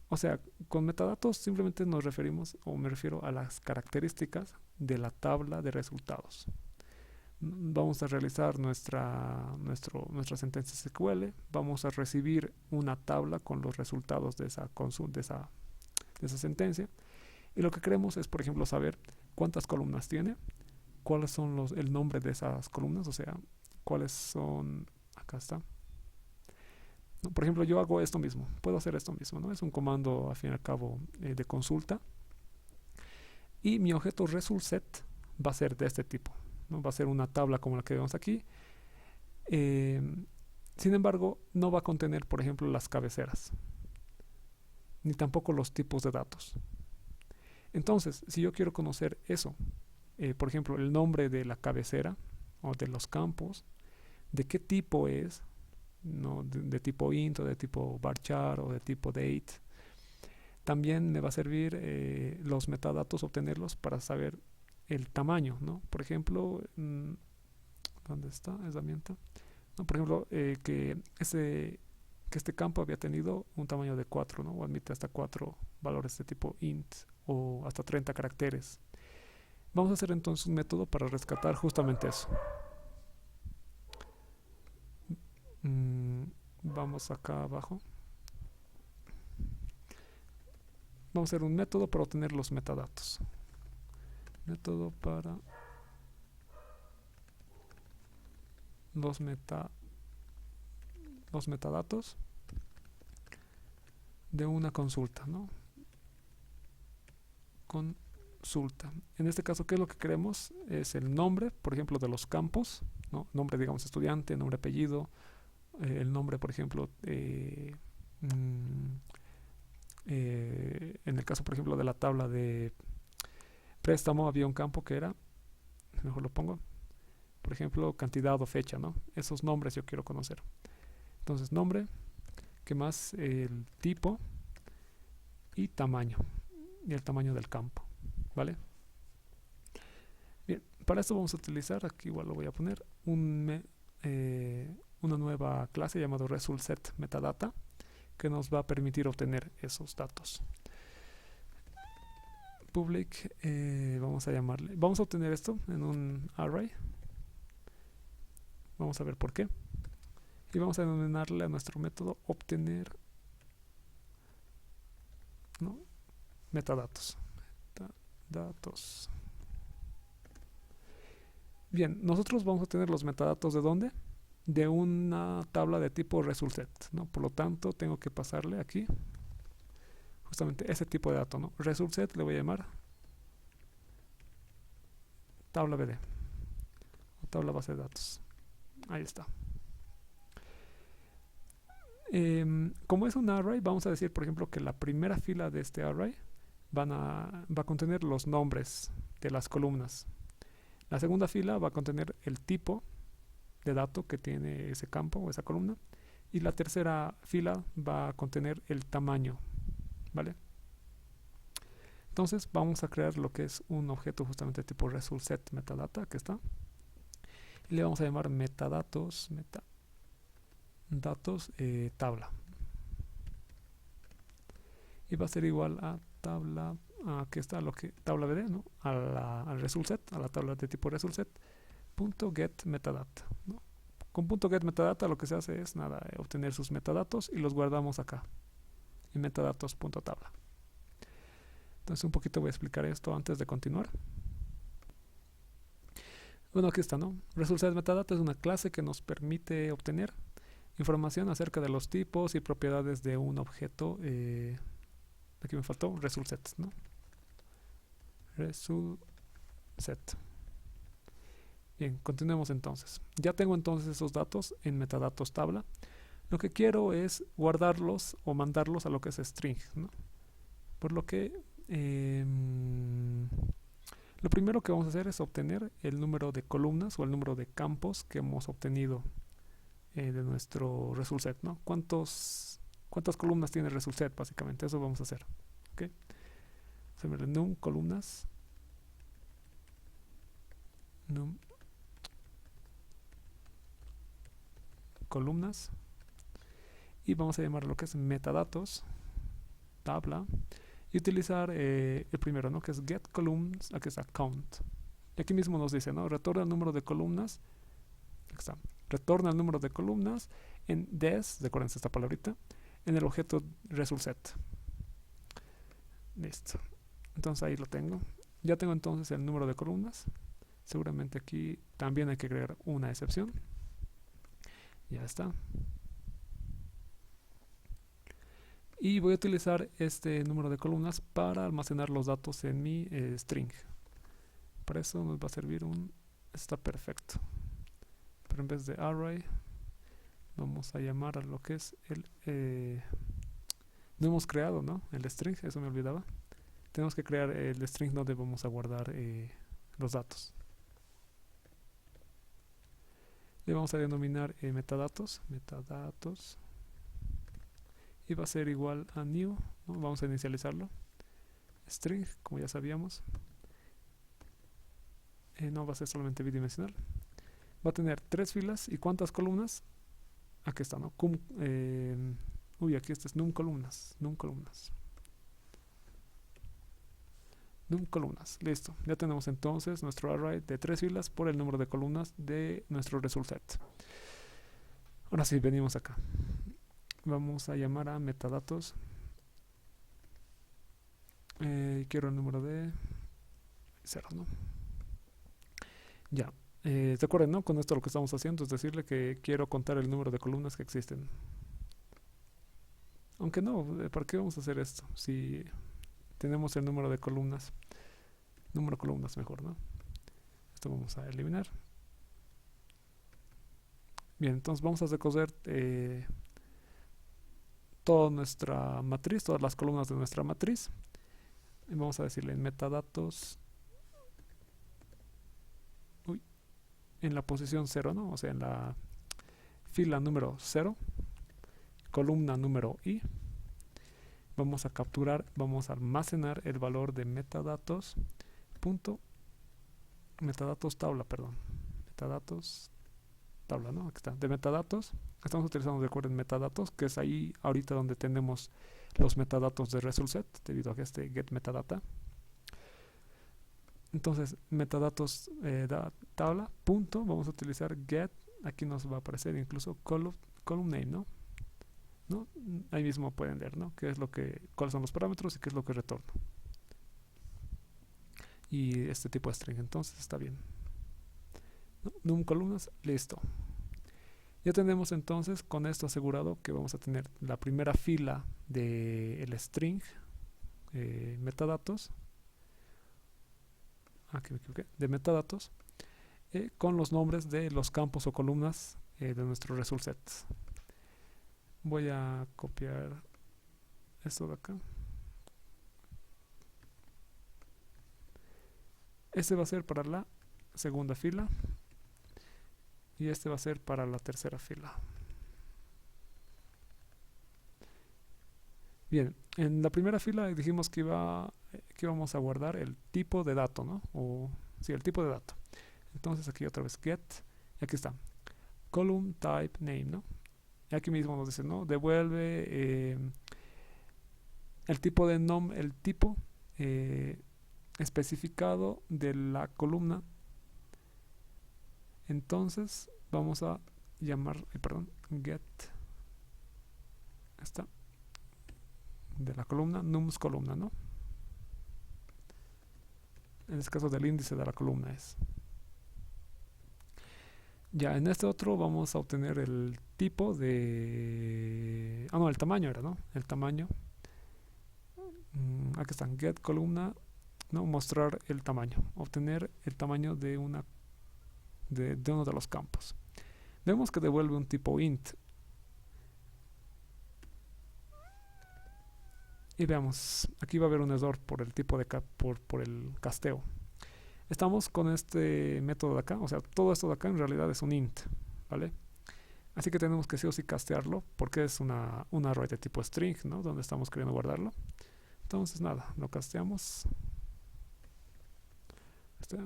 O sea, con metadatos simplemente nos referimos, o me refiero a las características de la tabla de resultados. Vamos a realizar nuestra sentencia SQL, vamos a recibir una tabla con los resultados de esa consulta, de esa sentencia, y lo que queremos es, por ejemplo, saber cuántas columnas tiene, cuáles son el nombre de esas columnas, o sea, cuáles son, acá está. No, por ejemplo, yo hago esto mismo, puedo hacer esto mismo, ¿no? Es un comando, al fin y al cabo, de consulta, y mi objeto resultSet va a ser de este tipo, ¿no? Va a ser una tabla como la que vemos aquí. Eh, Sin embargo, no va a contener, por ejemplo, las cabeceras, ni tampoco los tipos de datos. Entonces, si yo quiero conocer eso, por ejemplo, el nombre de la cabecera o de los campos, de qué tipo es, ¿no? De tipo int o de tipo varchar o de tipo date, también me va a servir los metadatos, obtenerlos para saber el tamaño, ¿no? Por ejemplo, ¿dónde está esa herramienta? No, por ejemplo, que este campo había tenido un tamaño de 4, ¿no? O admite hasta 4 valores de tipo int o hasta 30 caracteres. Vamos a hacer entonces un método para rescatar justamente eso. Vamos acá abajo. Vamos a hacer un método para obtener los metadatos. Método para los metadatos de una consulta, ¿no? Consulta. En este caso, ¿qué es lo que queremos? Es el nombre, por ejemplo, de los campos, ¿no? Nombre, digamos, estudiante, nombre, apellido, el nombre, por ejemplo, en el caso, por ejemplo, de la tabla de préstamo, había un campo que era, mejor lo pongo, por ejemplo, cantidad o fecha, ¿no? Esos nombres yo quiero conocer. Entonces, nombre, ¿qué más? El tipo y tamaño, y el tamaño del campo, ¿vale? Bien, para esto vamos a utilizar, aquí igual lo voy a poner, una nueva clase llamada resultSetMetadata, que nos va a permitir obtener esos datos. Public, vamos a llamarle, vamos a obtener esto en un array, vamos a ver por qué, y vamos a denominarle a nuestro método obtener, ¿no? Metadatos. Metadatos. Bien, nosotros vamos a tener los metadatos ¿de dónde? De una tabla de tipo resultSet, ¿no? Por lo tanto, tengo que pasarle aquí justamente ese tipo de dato, ¿no? resultSet le voy a llamar tabla BD o tabla base de datos. Ahí está. Como es un array, vamos a decir, por ejemplo, que la primera fila de este array va a contener los nombres de las columnas. La segunda fila va a contener el tipo de dato que tiene ese campo o esa columna. Y la tercera fila va a contener el tamaño, ¿vale? Entonces vamos a crear lo que es un objeto justamente tipo resultSetMetadata, que está. Y le vamos a llamar metadatos, tabla. Y va a ser igual a tabla, aquí está tabla BD, ¿no? Al resultSet, a la tabla de tipo resultSet.getMetadata, ¿no? Con .getMetadata lo que se hace es nada, obtener sus metadatos y los guardamos acá en metadatos.tabla. Entonces un poquito voy a explicar esto antes de continuar. Bueno, aquí está, ¿no? resultSetMetadata es una clase que nos permite obtener información acerca de los tipos y propiedades de un objeto. Aquí me faltó resultSet, ¿no? resultSet. Bien, continuemos entonces. Ya tengo entonces esos datos en metadatos tabla. Lo que quiero es guardarlos o mandarlos a lo que es string, ¿no? Por lo que lo primero que vamos a hacer es obtener el número de columnas o el número de campos que hemos obtenido de nuestro resultSet, ¿no? ¿Cuántas columnas tiene resultSet? Básicamente eso vamos a hacer. ¿Okay? Num columnas, y vamos a llamar lo que es metadatos, tabla, y utilizar el primero, ¿no? Que es get columns, aquí está count. Y aquí mismo nos dice, ¿no? Retorna el número de columnas, aquí está, retorna el número de columnas en des, recuérdense esta palabrita, en el objeto resultSet. Listo. Entonces ahí lo tengo. Ya tengo entonces el número de columnas. Seguramente aquí también hay que agregar una excepción. Ya está. Y voy a utilizar este número de columnas para almacenar los datos en mi string. Para eso nos va a servir un... Está perfecto. Pero en vez de array, vamos a llamar a lo que es el... no hemos creado, ¿no? El string, eso me olvidaba. Tenemos que crear el string donde vamos a guardar los datos. Le vamos a denominar metadatos. Y va a ser igual a new, ¿no? Vamos a inicializarlo. String, como ya sabíamos. No va a ser solamente bidimensional. Va a tener 3 filas. ¿Y cuántas columnas? Aquí está, ¿no? Aquí este es num columnas. Num columnas. Listo. Ya tenemos entonces nuestro array de 3 filas por el número de columnas de nuestro resultSet. Ahora sí, venimos acá. Vamos a llamar a metadatos. Quiero el número de 0, ¿no? Ya. Recuerden, ¿no? Con esto lo que estamos haciendo es decirle que quiero contar el número de columnas que existen. Aunque no, ¿para qué vamos a hacer esto? Si tenemos el número de columnas. Número de columnas mejor, ¿no? Esto vamos a eliminar. Bien, entonces vamos a recoger toda nuestra matriz, todas las columnas de nuestra matriz. Y vamos a decirle en metadatos, en la posición 0, ¿no? O sea, en la fila número 0, columna número i. Vamos a capturar, vamos a almacenar el valor de metadatos tabla, perdón. Metadatos tabla, ¿no? Aquí está. De metadatos. Estamos utilizando, recuerden, metadatos, que es ahí ahorita donde tenemos los metadatos de resultSet, debido a que este get metadata. Entonces, metadatos tabla, punto, vamos a utilizar get, aquí nos va a aparecer incluso column name, ¿no? Ahí mismo pueden leer, ¿no? Cuáles son los parámetros y qué es lo que retorno. Y este tipo de string, entonces está bien. ¿No? Num columnas, listo. Ya tenemos entonces con esto asegurado que vamos a tener la primera fila del string metadatos. Aquí me equivoqué, de metadatos con los nombres de los campos o columnas de nuestro resultSet. Voy a copiar esto de acá. Este va a ser para la segunda fila y este va a ser para la tercera fila. Bien, en la primera fila dijimos que íbamos a guardar el tipo de dato, ¿no? El tipo de dato. Entonces aquí otra vez get, y aquí está, column type name, ¿no? Y aquí mismo nos dice, ¿no? Devuelve el tipo de el tipo especificado de la columna. Entonces vamos a llamar, get esta de la columna, nums columna, ¿no? En este caso del índice de la columna es. Ya, en este otro vamos a obtener el tipo de... el tamaño era, ¿no? El tamaño. Aquí están, get columna, ¿no? Mostrar el tamaño. Obtener el tamaño de uno de los campos. Vemos que devuelve un tipo int. Y veamos, aquí va a haber un error por el tipo de por el casteo. Estamos con este método de acá, o sea, todo esto de acá en realidad es un int, ¿vale? Así que tenemos que sí o sí castearlo, porque es un array de tipo string, ¿no? Donde estamos queriendo guardarlo. Entonces, nada, lo casteamos.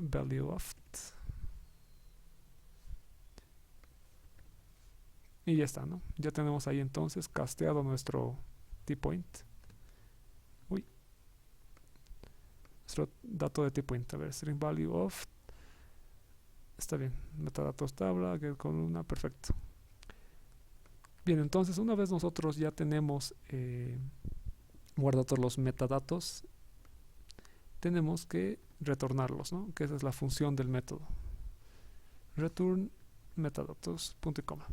Value of. Y ya está, ¿no? Ya tenemos ahí entonces casteado nuestro tPoint. Uy. Nuestro dato de tPoint. A ver, string value of. Está bien. Metadatos tabla, get columna, perfecto. Bien, entonces una vez nosotros ya tenemos guardados los metadatos, tenemos que retornarlos, ¿no? Que esa es la función del método. Return metadatos, punto y coma.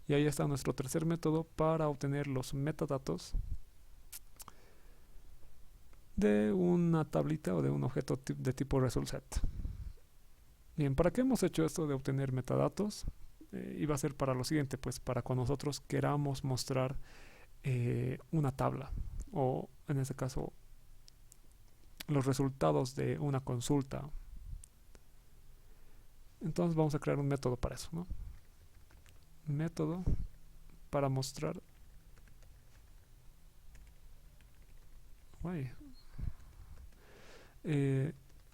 Y ahí está nuestro tercer método para obtener los metadatos de una tablita o de un objeto de tipo ResultSet. Bien, ¿para qué hemos hecho esto de obtener metadatos? Iba a ser para lo siguiente, pues para cuando nosotros queramos mostrar una tabla o en este caso los resultados de una consulta. Entonces vamos a crear un método para eso, ¿no? Método para mostrar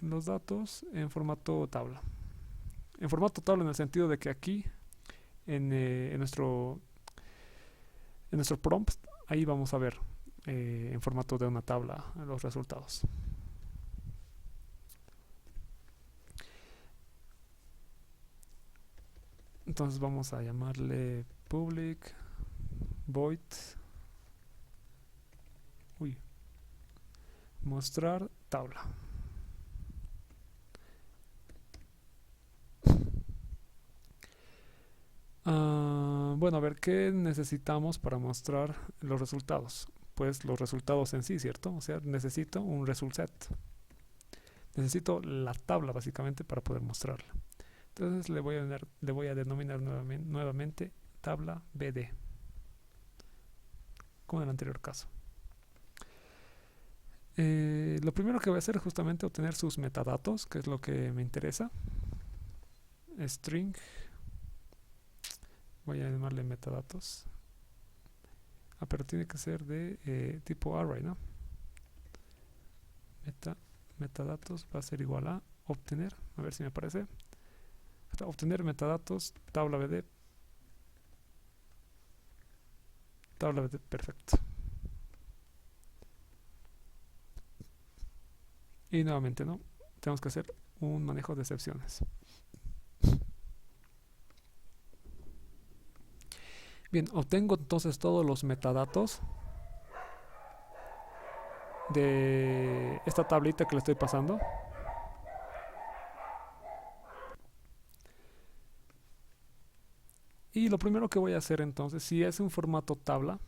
los datos en formato tabla. En formato tabla en el sentido de que aquí en nuestro prompt ahí vamos a ver en formato de una tabla los resultados. Entonces vamos a llamarle public void mostrar tabla. Bueno, a ver, ¿qué necesitamos para mostrar los resultados? Pues los resultados en sí, ¿cierto? O sea, necesito un result set. Necesito la tabla básicamente para poder mostrarla. Entonces le voy a denominar nuevamente tabla BD, como en el anterior caso. Lo primero que voy a hacer es justamente obtener sus metadatos, que es lo que me interesa. String, voy a llamarle metadatos. Pero tiene que ser de tipo array, ¿no? Metadatos va a ser igual a obtener, a ver si me aparece. Obtener metadatos, tabla BD. Tabla BD, perfecto. Y nuevamente, ¿no? Tenemos que hacer un manejo de excepciones. Bien, obtengo entonces todos los metadatos de esta tablita que le estoy pasando. Y lo primero que voy a hacer entonces, si es un formato tabla,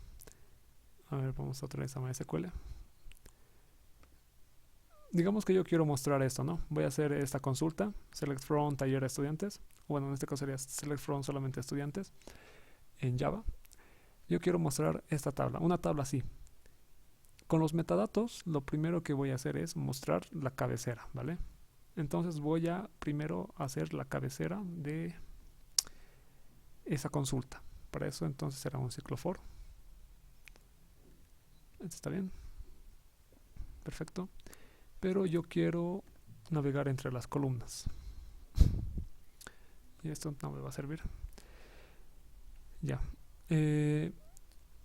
a ver, vamos otra vez a MySQL. Digamos que yo quiero mostrar esto, ¿no? Voy a hacer esta consulta, select from taller estudiantes. Bueno, en este caso sería select from solamente estudiantes en Java. Yo quiero mostrar esta tabla, una tabla así. Con los metadatos, lo primero que voy a hacer es mostrar la cabecera, ¿vale? Entonces voy a primero hacer la cabecera de esa consulta. Para eso entonces será un ciclo for. ¿Esto está bien? Perfecto. Pero yo quiero navegar entre las columnas. Y esto no me va a servir. Ya.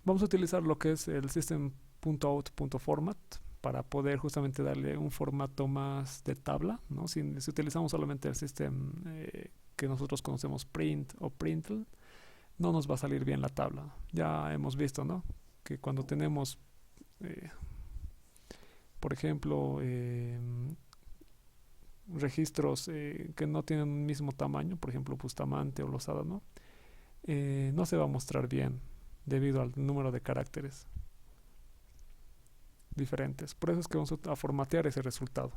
Vamos a utilizar lo que es el system.out.format para poder justamente darle un formato más de tabla, ¿no? Si utilizamos solamente el system que nosotros conocemos print o println, no nos va a salir bien la tabla. Ya hemos visto, ¿no? Que cuando tenemos por ejemplo registros que no tienen un mismo tamaño, por ejemplo Bustamante o Losada, ¿no? No se va a mostrar bien debido al número de caracteres diferentes. Por eso es que vamos a formatear ese resultado.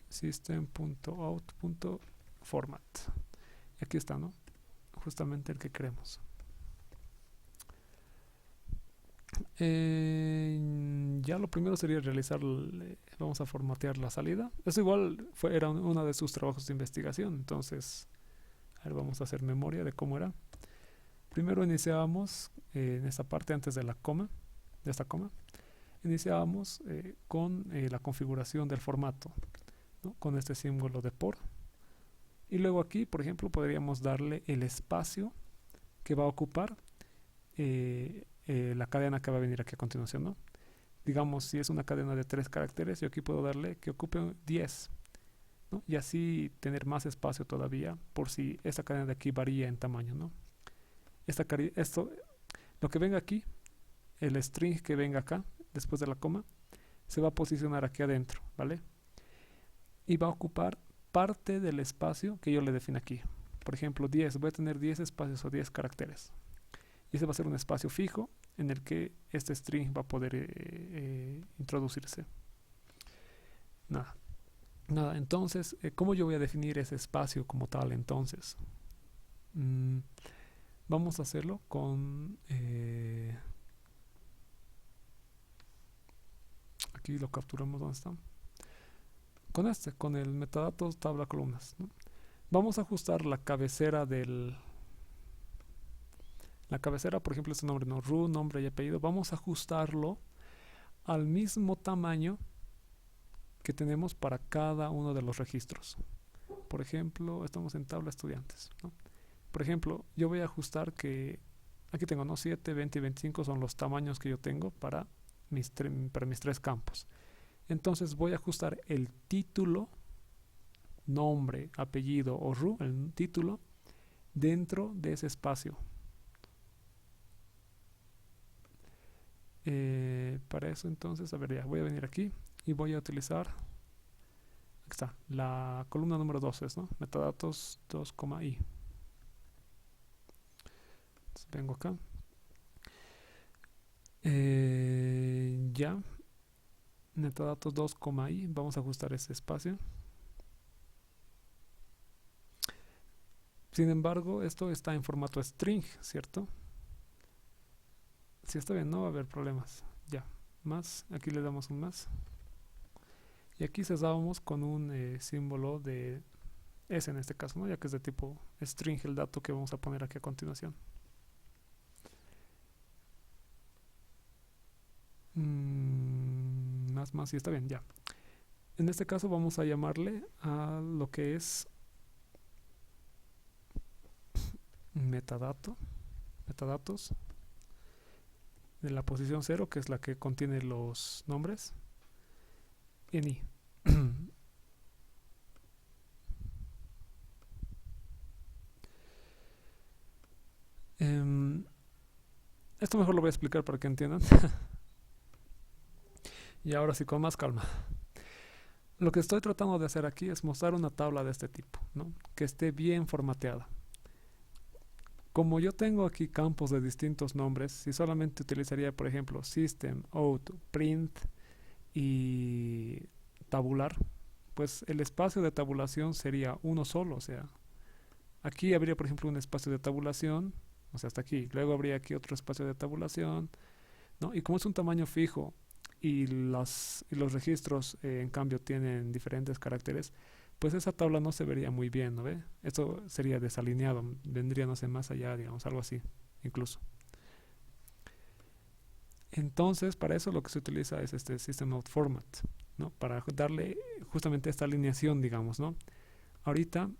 System.out.format. Y aquí está, ¿no? Justamente el que queremos. Ya lo primero sería realizar, vamos a formatear la salida. Eso igual era uno de sus trabajos de investigación. Entonces, a ver, vamos a hacer memoria de cómo era. Primero iniciábamos en esta parte antes de la coma, de esta coma, iniciábamos con la configuración del formato, ¿no? Con este símbolo de por. Y luego aquí, por ejemplo, podríamos darle el espacio que va a ocupar la cadena que va a venir aquí a continuación, ¿no? Digamos, si es una cadena de 3 caracteres, yo aquí puedo darle que ocupe 10, ¿no? Y así tener más espacio todavía por si esta cadena de aquí varía en tamaño, ¿no? Esto, lo que venga aquí, el string que venga acá, después de la coma, se va a posicionar aquí adentro, ¿vale? Y va a ocupar parte del espacio que yo le define aquí. Por ejemplo, 10, voy a tener 10 espacios o 10 caracteres. Y ese va a ser un espacio fijo en el que este string va a poder introducirse. Nada, entonces, ¿cómo yo voy a definir ese espacio como tal entonces? Vamos a hacerlo con... aquí lo capturamos, ¿dónde está? Con el metadatos tabla columnas, ¿no? Vamos a ajustar la cabecera La cabecera, por ejemplo, este nombre, no, root, nombre y apellido. Vamos a ajustarlo al mismo tamaño que tenemos para cada uno de los registros. Por ejemplo, estamos en tabla estudiantes, ¿no? Por ejemplo, yo voy a ajustar que aquí tengo, ¿no? 7, 20 y 25 son los tamaños que yo tengo para mis 3 campos. Entonces voy a ajustar el título, nombre, apellido o root, el título, dentro de ese espacio. Para eso entonces, a ver, ya voy a venir aquí y voy a utilizar, aquí está, la columna número 2 es, ¿no? Metadatos 2,i. Entonces vengo acá. Ya, metadatos 2,i, vamos a ajustar ese espacio. Sin embargo, esto está en formato string, ¿cierto? Si está bien, no va a haber problemas. Ya, más, aquí le damos un más. Y aquí cesábamos con un símbolo de S en este caso, ¿no? Ya que es de tipo string el dato que vamos a poner aquí a continuación. Más, y está bien, ya. En este caso vamos a llamarle a lo que es metadatos de la posición 0, que es la que contiene los nombres, en i. Esto mejor lo voy a explicar para que entiendan. Y ahora sí, con más calma. Lo que estoy tratando de hacer aquí es mostrar una tabla de este tipo, ¿no? Que esté bien formateada. Como yo tengo aquí campos de distintos nombres, si solamente utilizaría, por ejemplo, system, out, print y tabular, pues el espacio de tabulación sería uno solo. O sea, aquí habría, por ejemplo, un espacio de tabulación, o sea, hasta aquí. Luego habría aquí otro espacio de tabulación, ¿no? Y como es un tamaño fijo y los registros, en cambio, tienen diferentes caracteres, pues esa tabla no se vería muy bien, ¿no ve? Esto sería desalineado, vendría, no sé, más allá, digamos, algo así, incluso. Entonces, para eso lo que se utiliza es este System Out Format, ¿no? Para darle justamente esta alineación, digamos, ¿no? Ahorita,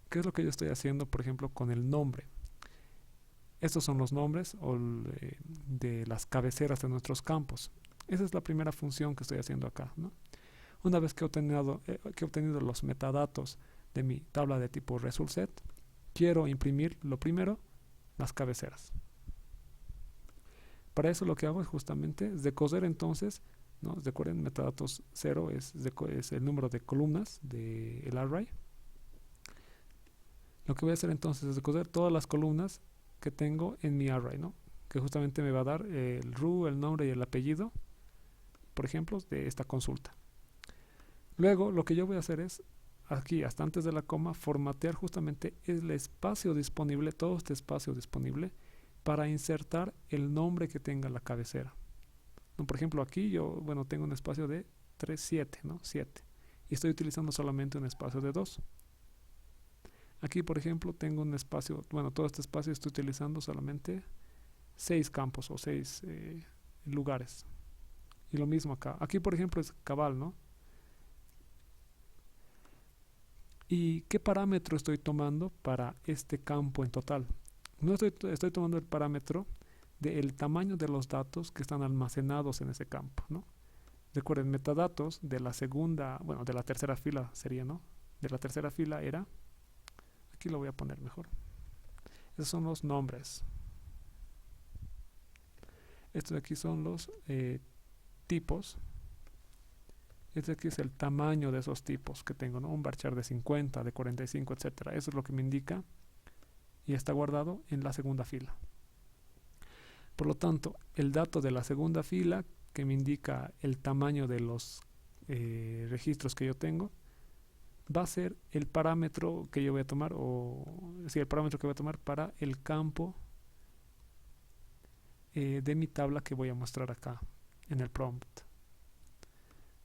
¿qué es lo que yo estoy haciendo, por ejemplo, con el nombre? Estos son los nombres de las cabeceras de nuestros campos. Esa es la primera función que estoy haciendo acá, ¿no? Una vez que he obtenido los metadatos de mi tabla de tipo result set, quiero imprimir lo primero, las cabeceras. Para eso lo que hago es justamente decoder entonces, ¿no? Recuerden, metadatos 0 es el número de columnas del array. Lo que voy a hacer entonces es decoder todas las columnas que tengo en mi array, ¿no? Que justamente me va a dar el root, el nombre y el apellido, por ejemplo, de esta consulta. Luego lo que yo voy a hacer es, aquí hasta antes de la coma, formatear justamente el espacio disponible, todo este espacio disponible, para insertar el nombre que tenga la cabecera. ¿No? Por ejemplo, aquí yo, bueno, tengo un espacio de 3, 7, ¿no? 7. Y estoy utilizando solamente un espacio de 2. Aquí, por ejemplo, tengo un espacio, bueno, todo este espacio estoy utilizando solamente 6 campos o 6 lugares. Y lo mismo acá. Aquí, por ejemplo, es cabal, ¿no? ¿Y qué parámetro estoy tomando para este campo en total? No estoy tomando el parámetro del tamaño de los datos que están almacenados en ese campo, ¿no? Recuerden, metadatos de la segunda, bueno, de la tercera fila sería, ¿no? De la tercera fila era, aquí lo voy a poner mejor. Esos son los nombres. Estos de aquí son los tipos. Este aquí es el tamaño de esos tipos que tengo, ¿no? Un varchar de 50, de 45, etcétera. Eso es lo que me indica y está guardado en la segunda fila. Por lo tanto, el dato de la segunda fila que me indica el tamaño de los registros que yo tengo va a ser el parámetro que yo voy a tomar, o sí, el parámetro que voy a tomar para el campo de mi tabla que voy a mostrar acá en el prompt.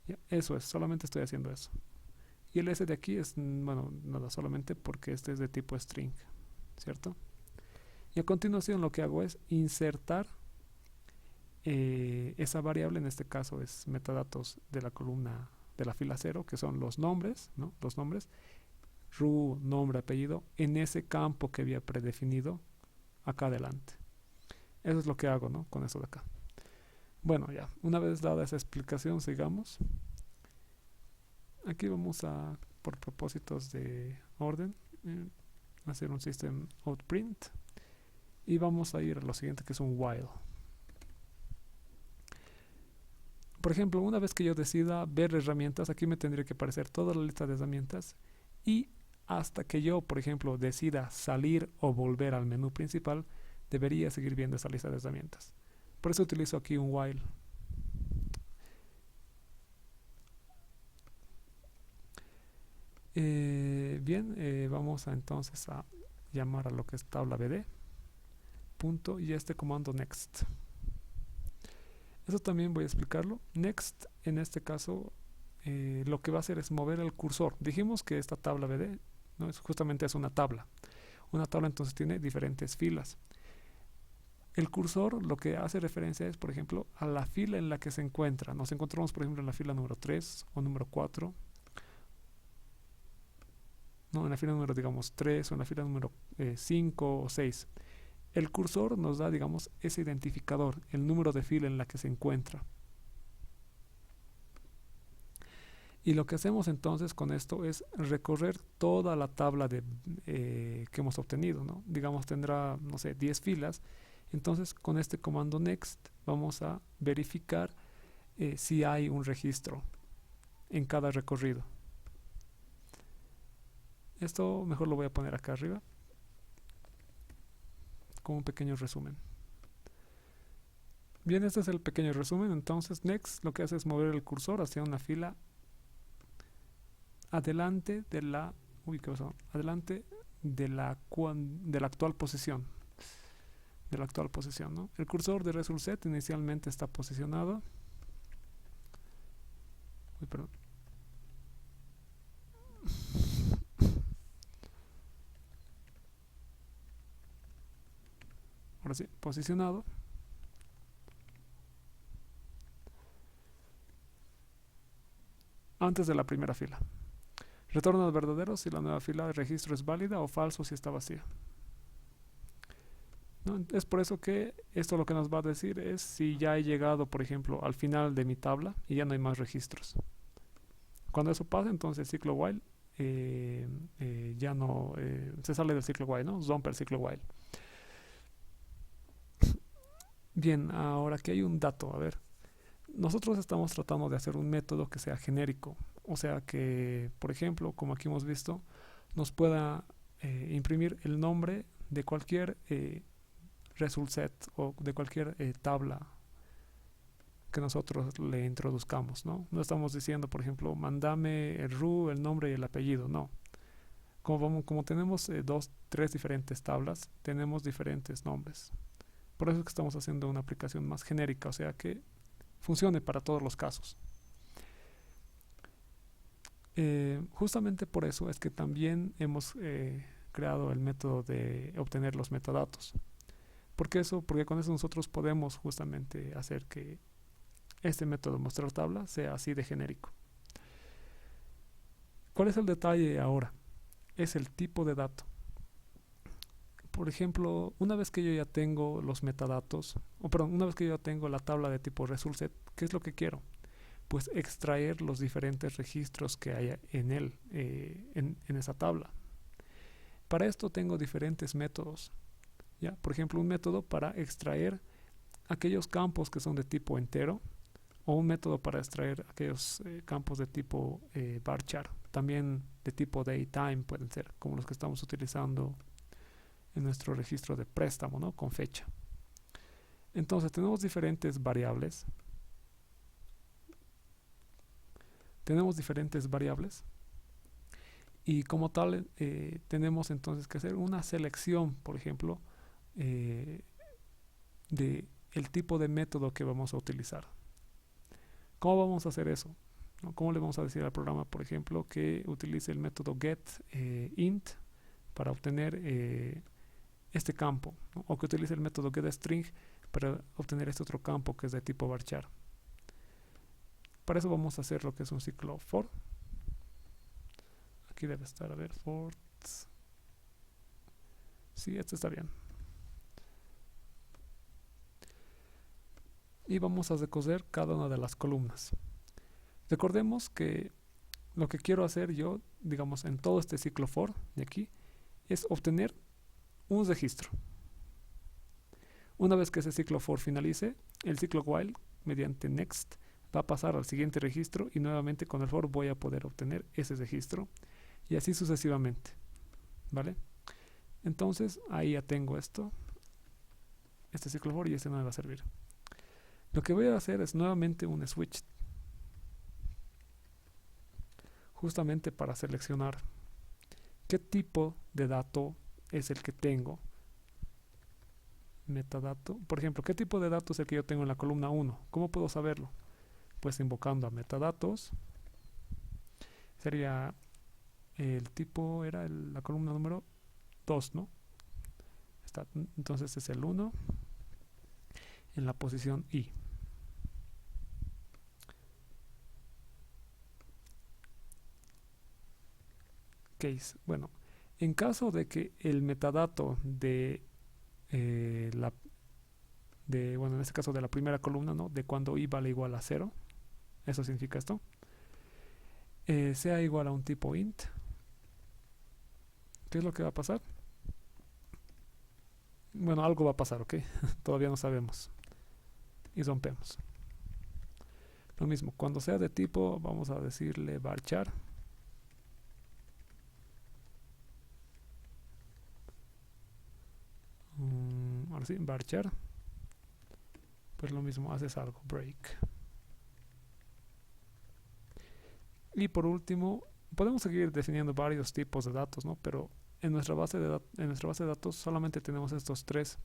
Ya, eso es, solamente estoy haciendo eso. Y el S de aquí es, bueno, nada, solamente porque este es de tipo string, ¿cierto? Y a continuación lo que hago es insertar esa variable, en este caso es metadatos de la columna de la fila 0, que son los nombres, ¿no? Los nombres, ru, nombre, apellido, en ese campo que había predefinido acá adelante. Eso es lo que hago, ¿no? Con eso de acá. Bueno, ya, una vez dada esa explicación, sigamos. Aquí vamos a, por propósitos de orden, hacer un system out print y vamos a ir a lo siguiente, que es un while. Por ejemplo, una vez que yo decida ver herramientas, aquí me tendría que aparecer toda la lista de herramientas y hasta que yo, por ejemplo, decida salir o volver al menú principal, debería seguir viendo esa lista de herramientas. Por eso utilizo aquí un while. Bien, vamos a entonces a llamar a lo que es tabla bd punto y este comando next. Eso también voy a explicarlo. Next, en este caso, lo que va a hacer es mover el cursor. Dijimos que esta tabla BD, ¿no? Justamente es una tabla. Una tabla entonces tiene diferentes filas. El cursor lo que hace referencia es, por ejemplo, a la fila en la que se encuentra. Nos encontramos, por ejemplo, en la fila número 3 o número 4. No, en la fila número, digamos, 3 o en la fila número 5 o 6. El cursor nos da, digamos, ese identificador, el número de fila en la que se encuentra. Y lo que hacemos entonces con esto es recorrer toda la tabla que hemos obtenido, ¿no? Digamos, tendrá, no sé, 10 filas. Entonces, con este comando next vamos a verificar si hay un registro en cada recorrido. Esto mejor lo voy a poner acá arriba como un pequeño resumen. Bien, este es el pequeño resumen. Entonces, next lo que hace es mover el cursor hacia una fila adelante de la adelante de la actual posición. De la actual posición, ¿no? El cursor de result set inicialmente está posicionado. Perdón. Ahora sí, posicionado. Antes de la primera fila. Retorna al verdadero si la nueva fila de registro es válida o falso si está vacía. ¿No? Es por eso que esto lo que nos va a decir es si ya he llegado, por ejemplo, al final de mi tabla y ya no hay más registros. Cuando eso pasa, entonces el ciclo while ya no se sale del ciclo while, ¿no? Rompe el ciclo while. Bien, ahora que hay un dato, a ver. Nosotros estamos tratando de hacer un método que sea genérico, o sea que, por ejemplo, como aquí hemos visto, nos pueda imprimir el nombre de cualquier result set o de cualquier tabla que nosotros le introduzcamos, ¿no? No estamos diciendo, por ejemplo, mándame el RU, el nombre y el apellido, no. Como tenemos tres diferentes tablas, tenemos diferentes nombres. Por eso es que estamos haciendo una aplicación más genérica, o sea que funcione para todos los casos. Justamente por eso es que también hemos creado el método de obtener los metadatos. Porque con eso nosotros podemos justamente hacer que este método mostrar tabla sea así de genérico. ¿Cuál es el detalle ahora? es el tipo de dato. Por ejemplo, una vez que yo ya tengo los metadatos, una vez que yo ya tengo la tabla de tipo ResultSet, ¿qué es lo que quiero? Pues extraer los diferentes registros que haya en él, en esa tabla. Para esto tengo diferentes métodos. ¿Ya? Por ejemplo, un método para extraer aquellos campos que son de tipo entero, o un método para extraer aquellos campos de tipo varchar, también de tipo datetime pueden ser, como los que estamos utilizando en nuestro registro de préstamo, ¿no? Con fecha. Entonces tenemos diferentes variables. Y como tal tenemos entonces que hacer una selección, por ejemplo, de el tipo de método que vamos a utilizar. ¿Cómo vamos a hacer eso? ¿No? ¿Cómo le vamos a decir al programa, por ejemplo, que utilice el método getInt para obtener este campo, ¿no? O que utilice el método getString para obtener este otro campo que es de tipo varchar? Para eso vamos a hacer lo que es un ciclo for. Aquí debe estar, a ver, for. Sí, este está bien. Y vamos a decoser cada una de las columnas. Recordemos que lo que quiero hacer yo, digamos, en todo este ciclo for de aquí, es obtener un registro. Una vez que ese ciclo for finalice, el ciclo while, mediante next, va a pasar al siguiente registro y nuevamente con el for voy a poder obtener ese registro y así sucesivamente, ¿vale? Entonces ahí ya tengo esto, este ciclo for, y este no me va a servir. Lo que voy a hacer es nuevamente un switch, justamente para seleccionar qué tipo de dato es el que tengo. Metadato, por ejemplo, ¿qué tipo de dato es el que yo tengo en la columna 1? ¿Cómo puedo saberlo? Pues invocando a metadatos. Sería el tipo, era la columna número 2, ¿no? Entonces es el 1 en la posición I. Case. Bueno, en caso de que el metadato de bueno, en este caso de la primera columna, ¿no? De cuando I vale igual a 0, eso significa esto, sea igual a un tipo int, ¿qué es lo que va a pasar? Bueno, algo va a pasar, ¿ok? Todavía no sabemos. Y rompemos. Lo mismo, cuando sea de tipo, vamos a decirle varchar. Ahora sí, varchar. Pues lo mismo, haces algo, break. Y por último, podemos seguir definiendo varios tipos de datos, ¿no? Pero en nuestra base de datos solamente tenemos estos tres.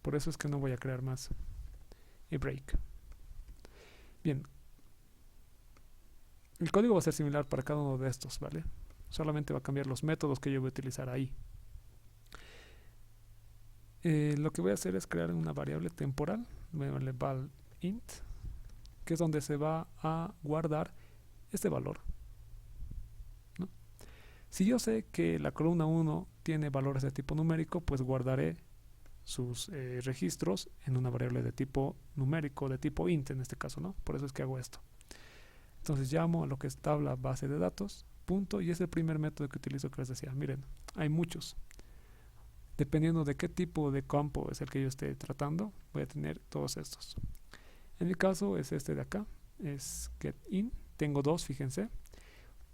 Por eso es que no voy a crear más. Y break. Bien. El código va a ser similar para cada uno de estos, ¿vale? Solamente va a cambiar los métodos que yo voy a utilizar ahí. Lo que voy a hacer es crear una variable temporal, voy a llamarle valInt, que es donde se va a guardar este valor, ¿no? Si yo sé que la columna 1 tiene valores de tipo numérico, pues guardaré sus registros en una variable de tipo numérico, de tipo int en este caso, ¿no? Por eso es que hago esto. Entonces llamo a lo que es tabla base de datos, punto, y es el primer método que utilizo, que les decía. Miren, hay muchos. Dependiendo de qué tipo de campo es el que yo esté tratando, voy a tener todos estos. En mi caso es este de acá, es getIn. Tengo dos, fíjense.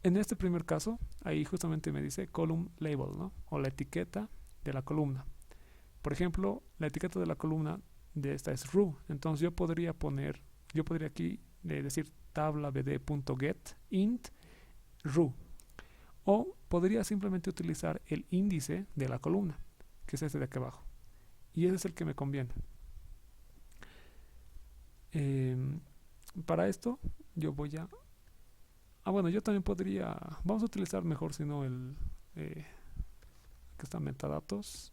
En este primer caso, ahí justamente me dice column label, ¿no? O la etiqueta de la columna. Por ejemplo, la etiqueta de la columna de esta es ru. Entonces yo podría aquí decir tabla bd.getInt ru. O podría simplemente utilizar el índice de la columna, que es este de aquí abajo, y ese es el que me conviene. Para esto yo voy a bueno, yo también podría, vamos a utilizar mejor si no el aquí está metadatos,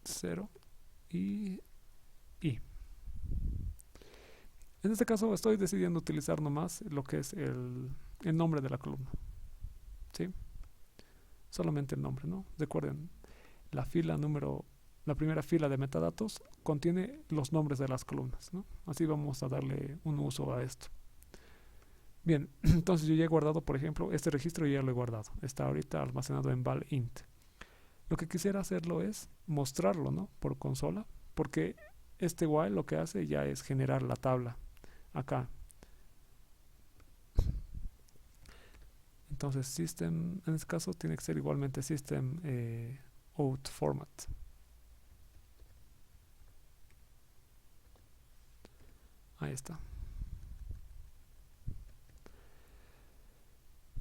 0 y En este caso estoy decidiendo utilizar nomás lo que es el nombre de la columna, ¿sí? Solamente el nombre, ¿no? Recuerden, la fila número, la primera fila de metadatos contiene los nombres de las columnas, ¿no? Así vamos a darle un uso a esto. Bien, entonces yo ya he guardado, por ejemplo, este registro ya lo he guardado. Está ahorita almacenado en valInt. Lo que quisiera hacerlo es mostrarlo, ¿no? Por consola, porque este while lo que hace ya es generar la tabla acá. Entonces system, en este caso tiene que ser igualmente system out format. Ahí está.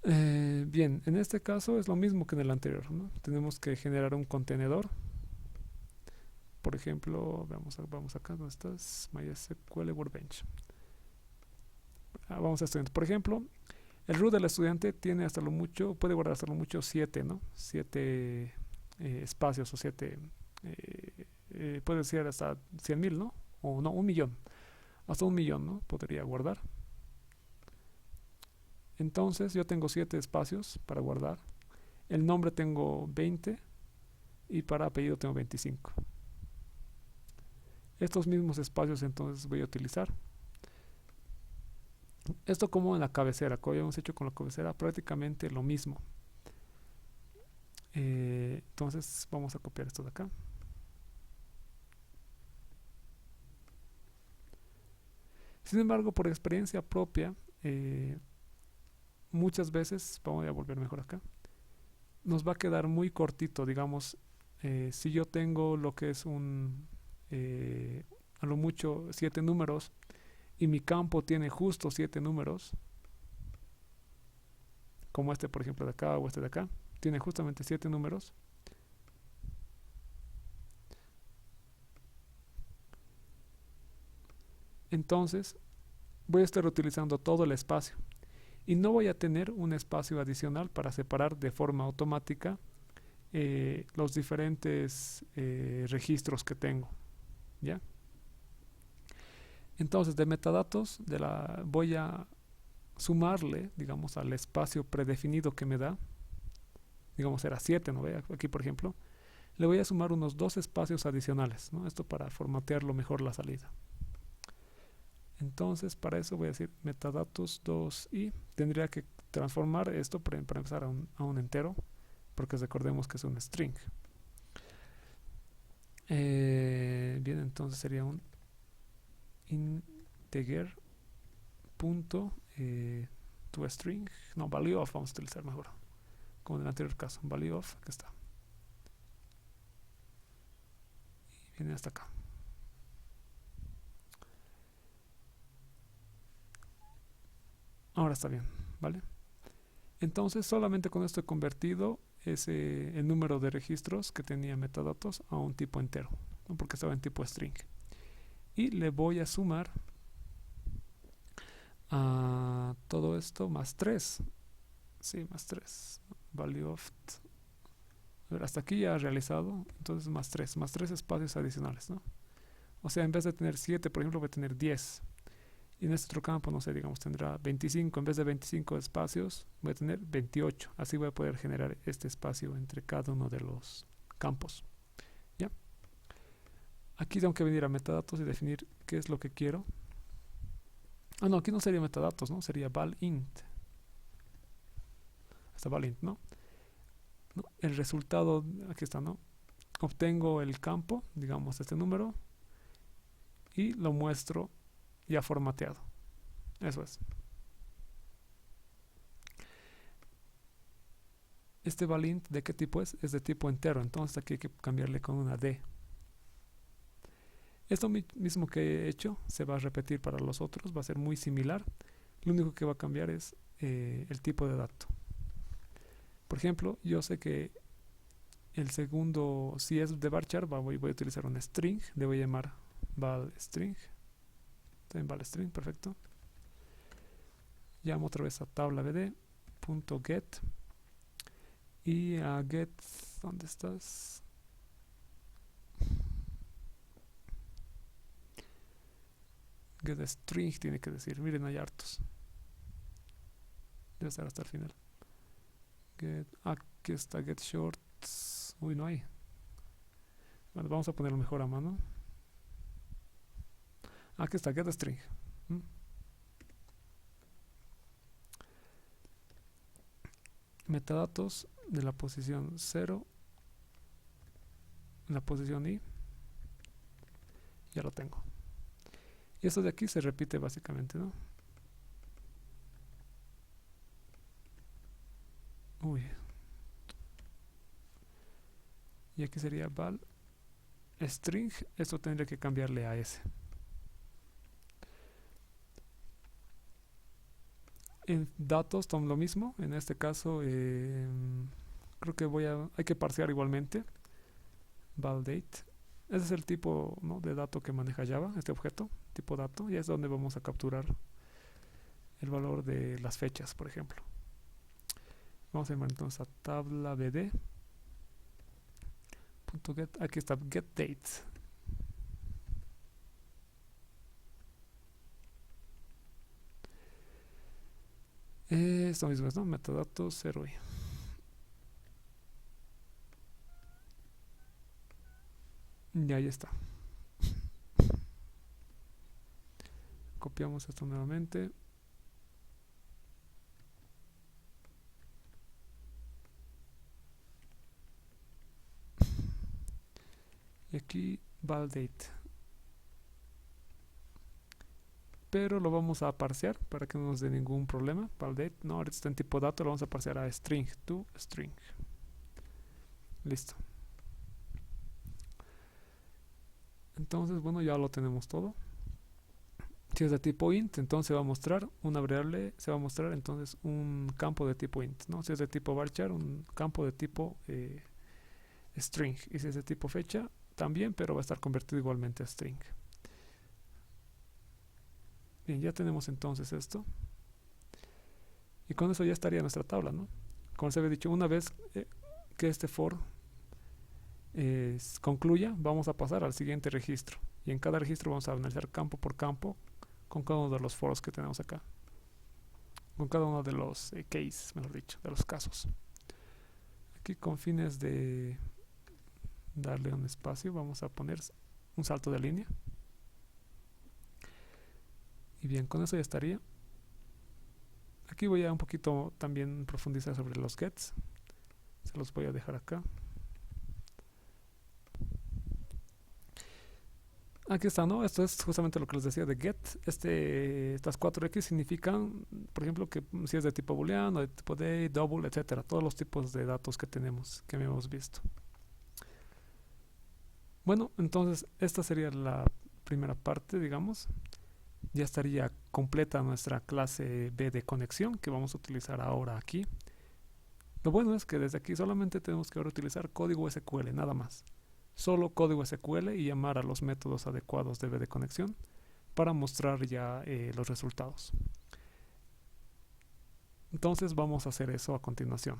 Bien, en este caso es lo mismo que en el anterior, ¿no? Tenemos que generar un contenedor. Por ejemplo, vamos acá, ¿dónde estás? MySQL Workbench. Vamos a estudiante. Por ejemplo, el root del estudiante tiene hasta lo mucho, puede guardar hasta lo mucho 7, ¿no? 7 espacios o 7, puede ser hasta 100.000, ¿no? O no, 1.000.000. Hasta 1.000.000, ¿no? Podría guardar. Entonces yo tengo 7 espacios para guardar. El nombre tengo 20 y para apellido tengo 25. Estos mismos espacios entonces voy a utilizar. Esto como en la cabecera, como habíamos hecho con la cabecera, prácticamente lo mismo. Entonces vamos a copiar esto de acá. Sin embargo, por experiencia propia, muchas veces, vamos a volver mejor acá, nos va a quedar muy cortito, digamos, si yo tengo lo que es a lo mucho 7 números y mi campo tiene justo 7 números, como este por ejemplo de acá o este de acá, tiene justamente 7 números. Entonces voy a estar utilizando todo el espacio y no voy a tener un espacio adicional para separar de forma automática los diferentes registros que tengo, ¿ya? Entonces de metadatos voy a sumarle, digamos, al espacio predefinido que me da, digamos era 7, ¿no? Aquí por ejemplo, le voy a sumar unos 2 espacios adicionales, ¿no? Esto para formatearlo mejor la salida. Entonces para eso voy a decir metadatos 2 y tendría que transformar esto para empezar a un entero, porque recordemos que es un string. Bien, entonces sería un integer punto toString, no, value of vamos a utilizar mejor, como en el anterior caso, value of, aquí está, y viene hasta acá. Ahora está bien, ¿vale? Entonces solamente con esto he convertido el número de registros que tenía metadatos a un tipo entero, ¿no? Porque estaba en tipo string, y le voy a sumar a todo esto más 3. Sí, más 3. Value of. A ver, hasta aquí ya realizado. Entonces más 3. Más 3 espacios adicionales, ¿no? O sea, en vez de tener 7, por ejemplo, voy a tener 10. Y en este otro campo, no sé, digamos, tendrá 25. En vez de 25 espacios, voy a tener 28. Así voy a poder generar este espacio entre cada uno de los campos. ¿Ya? Aquí tengo que venir a metadatos y definir qué es lo que quiero. Ah, no, aquí no sería metadatos, ¿no? Sería valInt. Hasta valInt, ¿no? El resultado, aquí está, ¿no? Obtengo el campo, digamos este número, y lo muestro ya formateado. Eso es. Este valInt, ¿de qué tipo es? Es de tipo entero, entonces aquí hay que cambiarle con una D. Esto mismo que he hecho se va a repetir para los otros, va a ser muy similar. Lo único que va a cambiar es el tipo de dato. Por ejemplo, yo sé que el segundo, si es de varchar, voy a utilizar un string, le voy a llamar valString. También valString, perfecto. Llamo otra vez a tabla bd.get y a get, ¿dónde estás? Get string tiene que decir. Miren, hay hartos. Debe estar hasta el final. Aquí está get shorts. Uy, no hay. Bueno, vamos a ponerlo mejor a mano. Aquí está get string. Metadatos de la posición 0, en la posición i. Ya lo tengo. Y esto de aquí se repite básicamente, ¿no? Uy. Y aquí sería val string. Esto tendría que cambiarle a s. En datos son lo mismo. En este caso creo que hay que parsear igualmente. Validate. Ese es el tipo, ¿no?, de dato que maneja Java, este objeto, tipo dato, y es donde vamos a capturar el valor de las fechas, por ejemplo. Vamos a llamar entonces a tabla bd. .get, aquí está get dates. Esto mismo es, ¿no? Metadatos 0 i. Y ahí está. Copiamos esto nuevamente. Y aquí validate. Pero lo vamos a parsear para que no nos dé ningún problema. Validate, no, ahorita está en tipo dato, lo vamos a parsear a string to string. Listo. Entonces, bueno, ya lo tenemos todo. Si es de tipo int, entonces se va a mostrar una variable, se va a mostrar entonces un campo de tipo int, ¿no? Si es de tipo varchar, un campo de tipo string. Y si es de tipo fecha, también, pero va a estar convertido igualmente a string. Bien, ya tenemos entonces esto. Y con eso ya estaría nuestra tabla, ¿no? Como se había dicho, una vez que este for concluya, vamos a pasar al siguiente registro. Y en cada registro vamos a analizar campo por campo con cada uno de los foros que tenemos acá. Con cada uno de los cases, mejor dicho, de los casos. Aquí con fines de darle un espacio, vamos a poner un salto de línea. Y bien, con eso ya estaría. Aquí voy a un poquito también profundizar sobre los gets. Se los voy a dejar acá. Aquí está, ¿no? Esto es justamente lo que les decía de get. Estas 4x significan, por ejemplo, que si es de tipo booleano, de tipo day, double, etcétera. Todos los tipos de datos que tenemos, que hemos visto. Bueno, entonces esta sería la primera parte, digamos. Ya estaría completa nuestra clase B de conexión que vamos a utilizar ahora aquí. Lo bueno es que desde aquí solamente tenemos que ahora utilizar código SQL, nada más. Solo código SQL y llamar a los métodos adecuados de B de conexión para mostrar ya los resultados. Entonces vamos a hacer eso a continuación.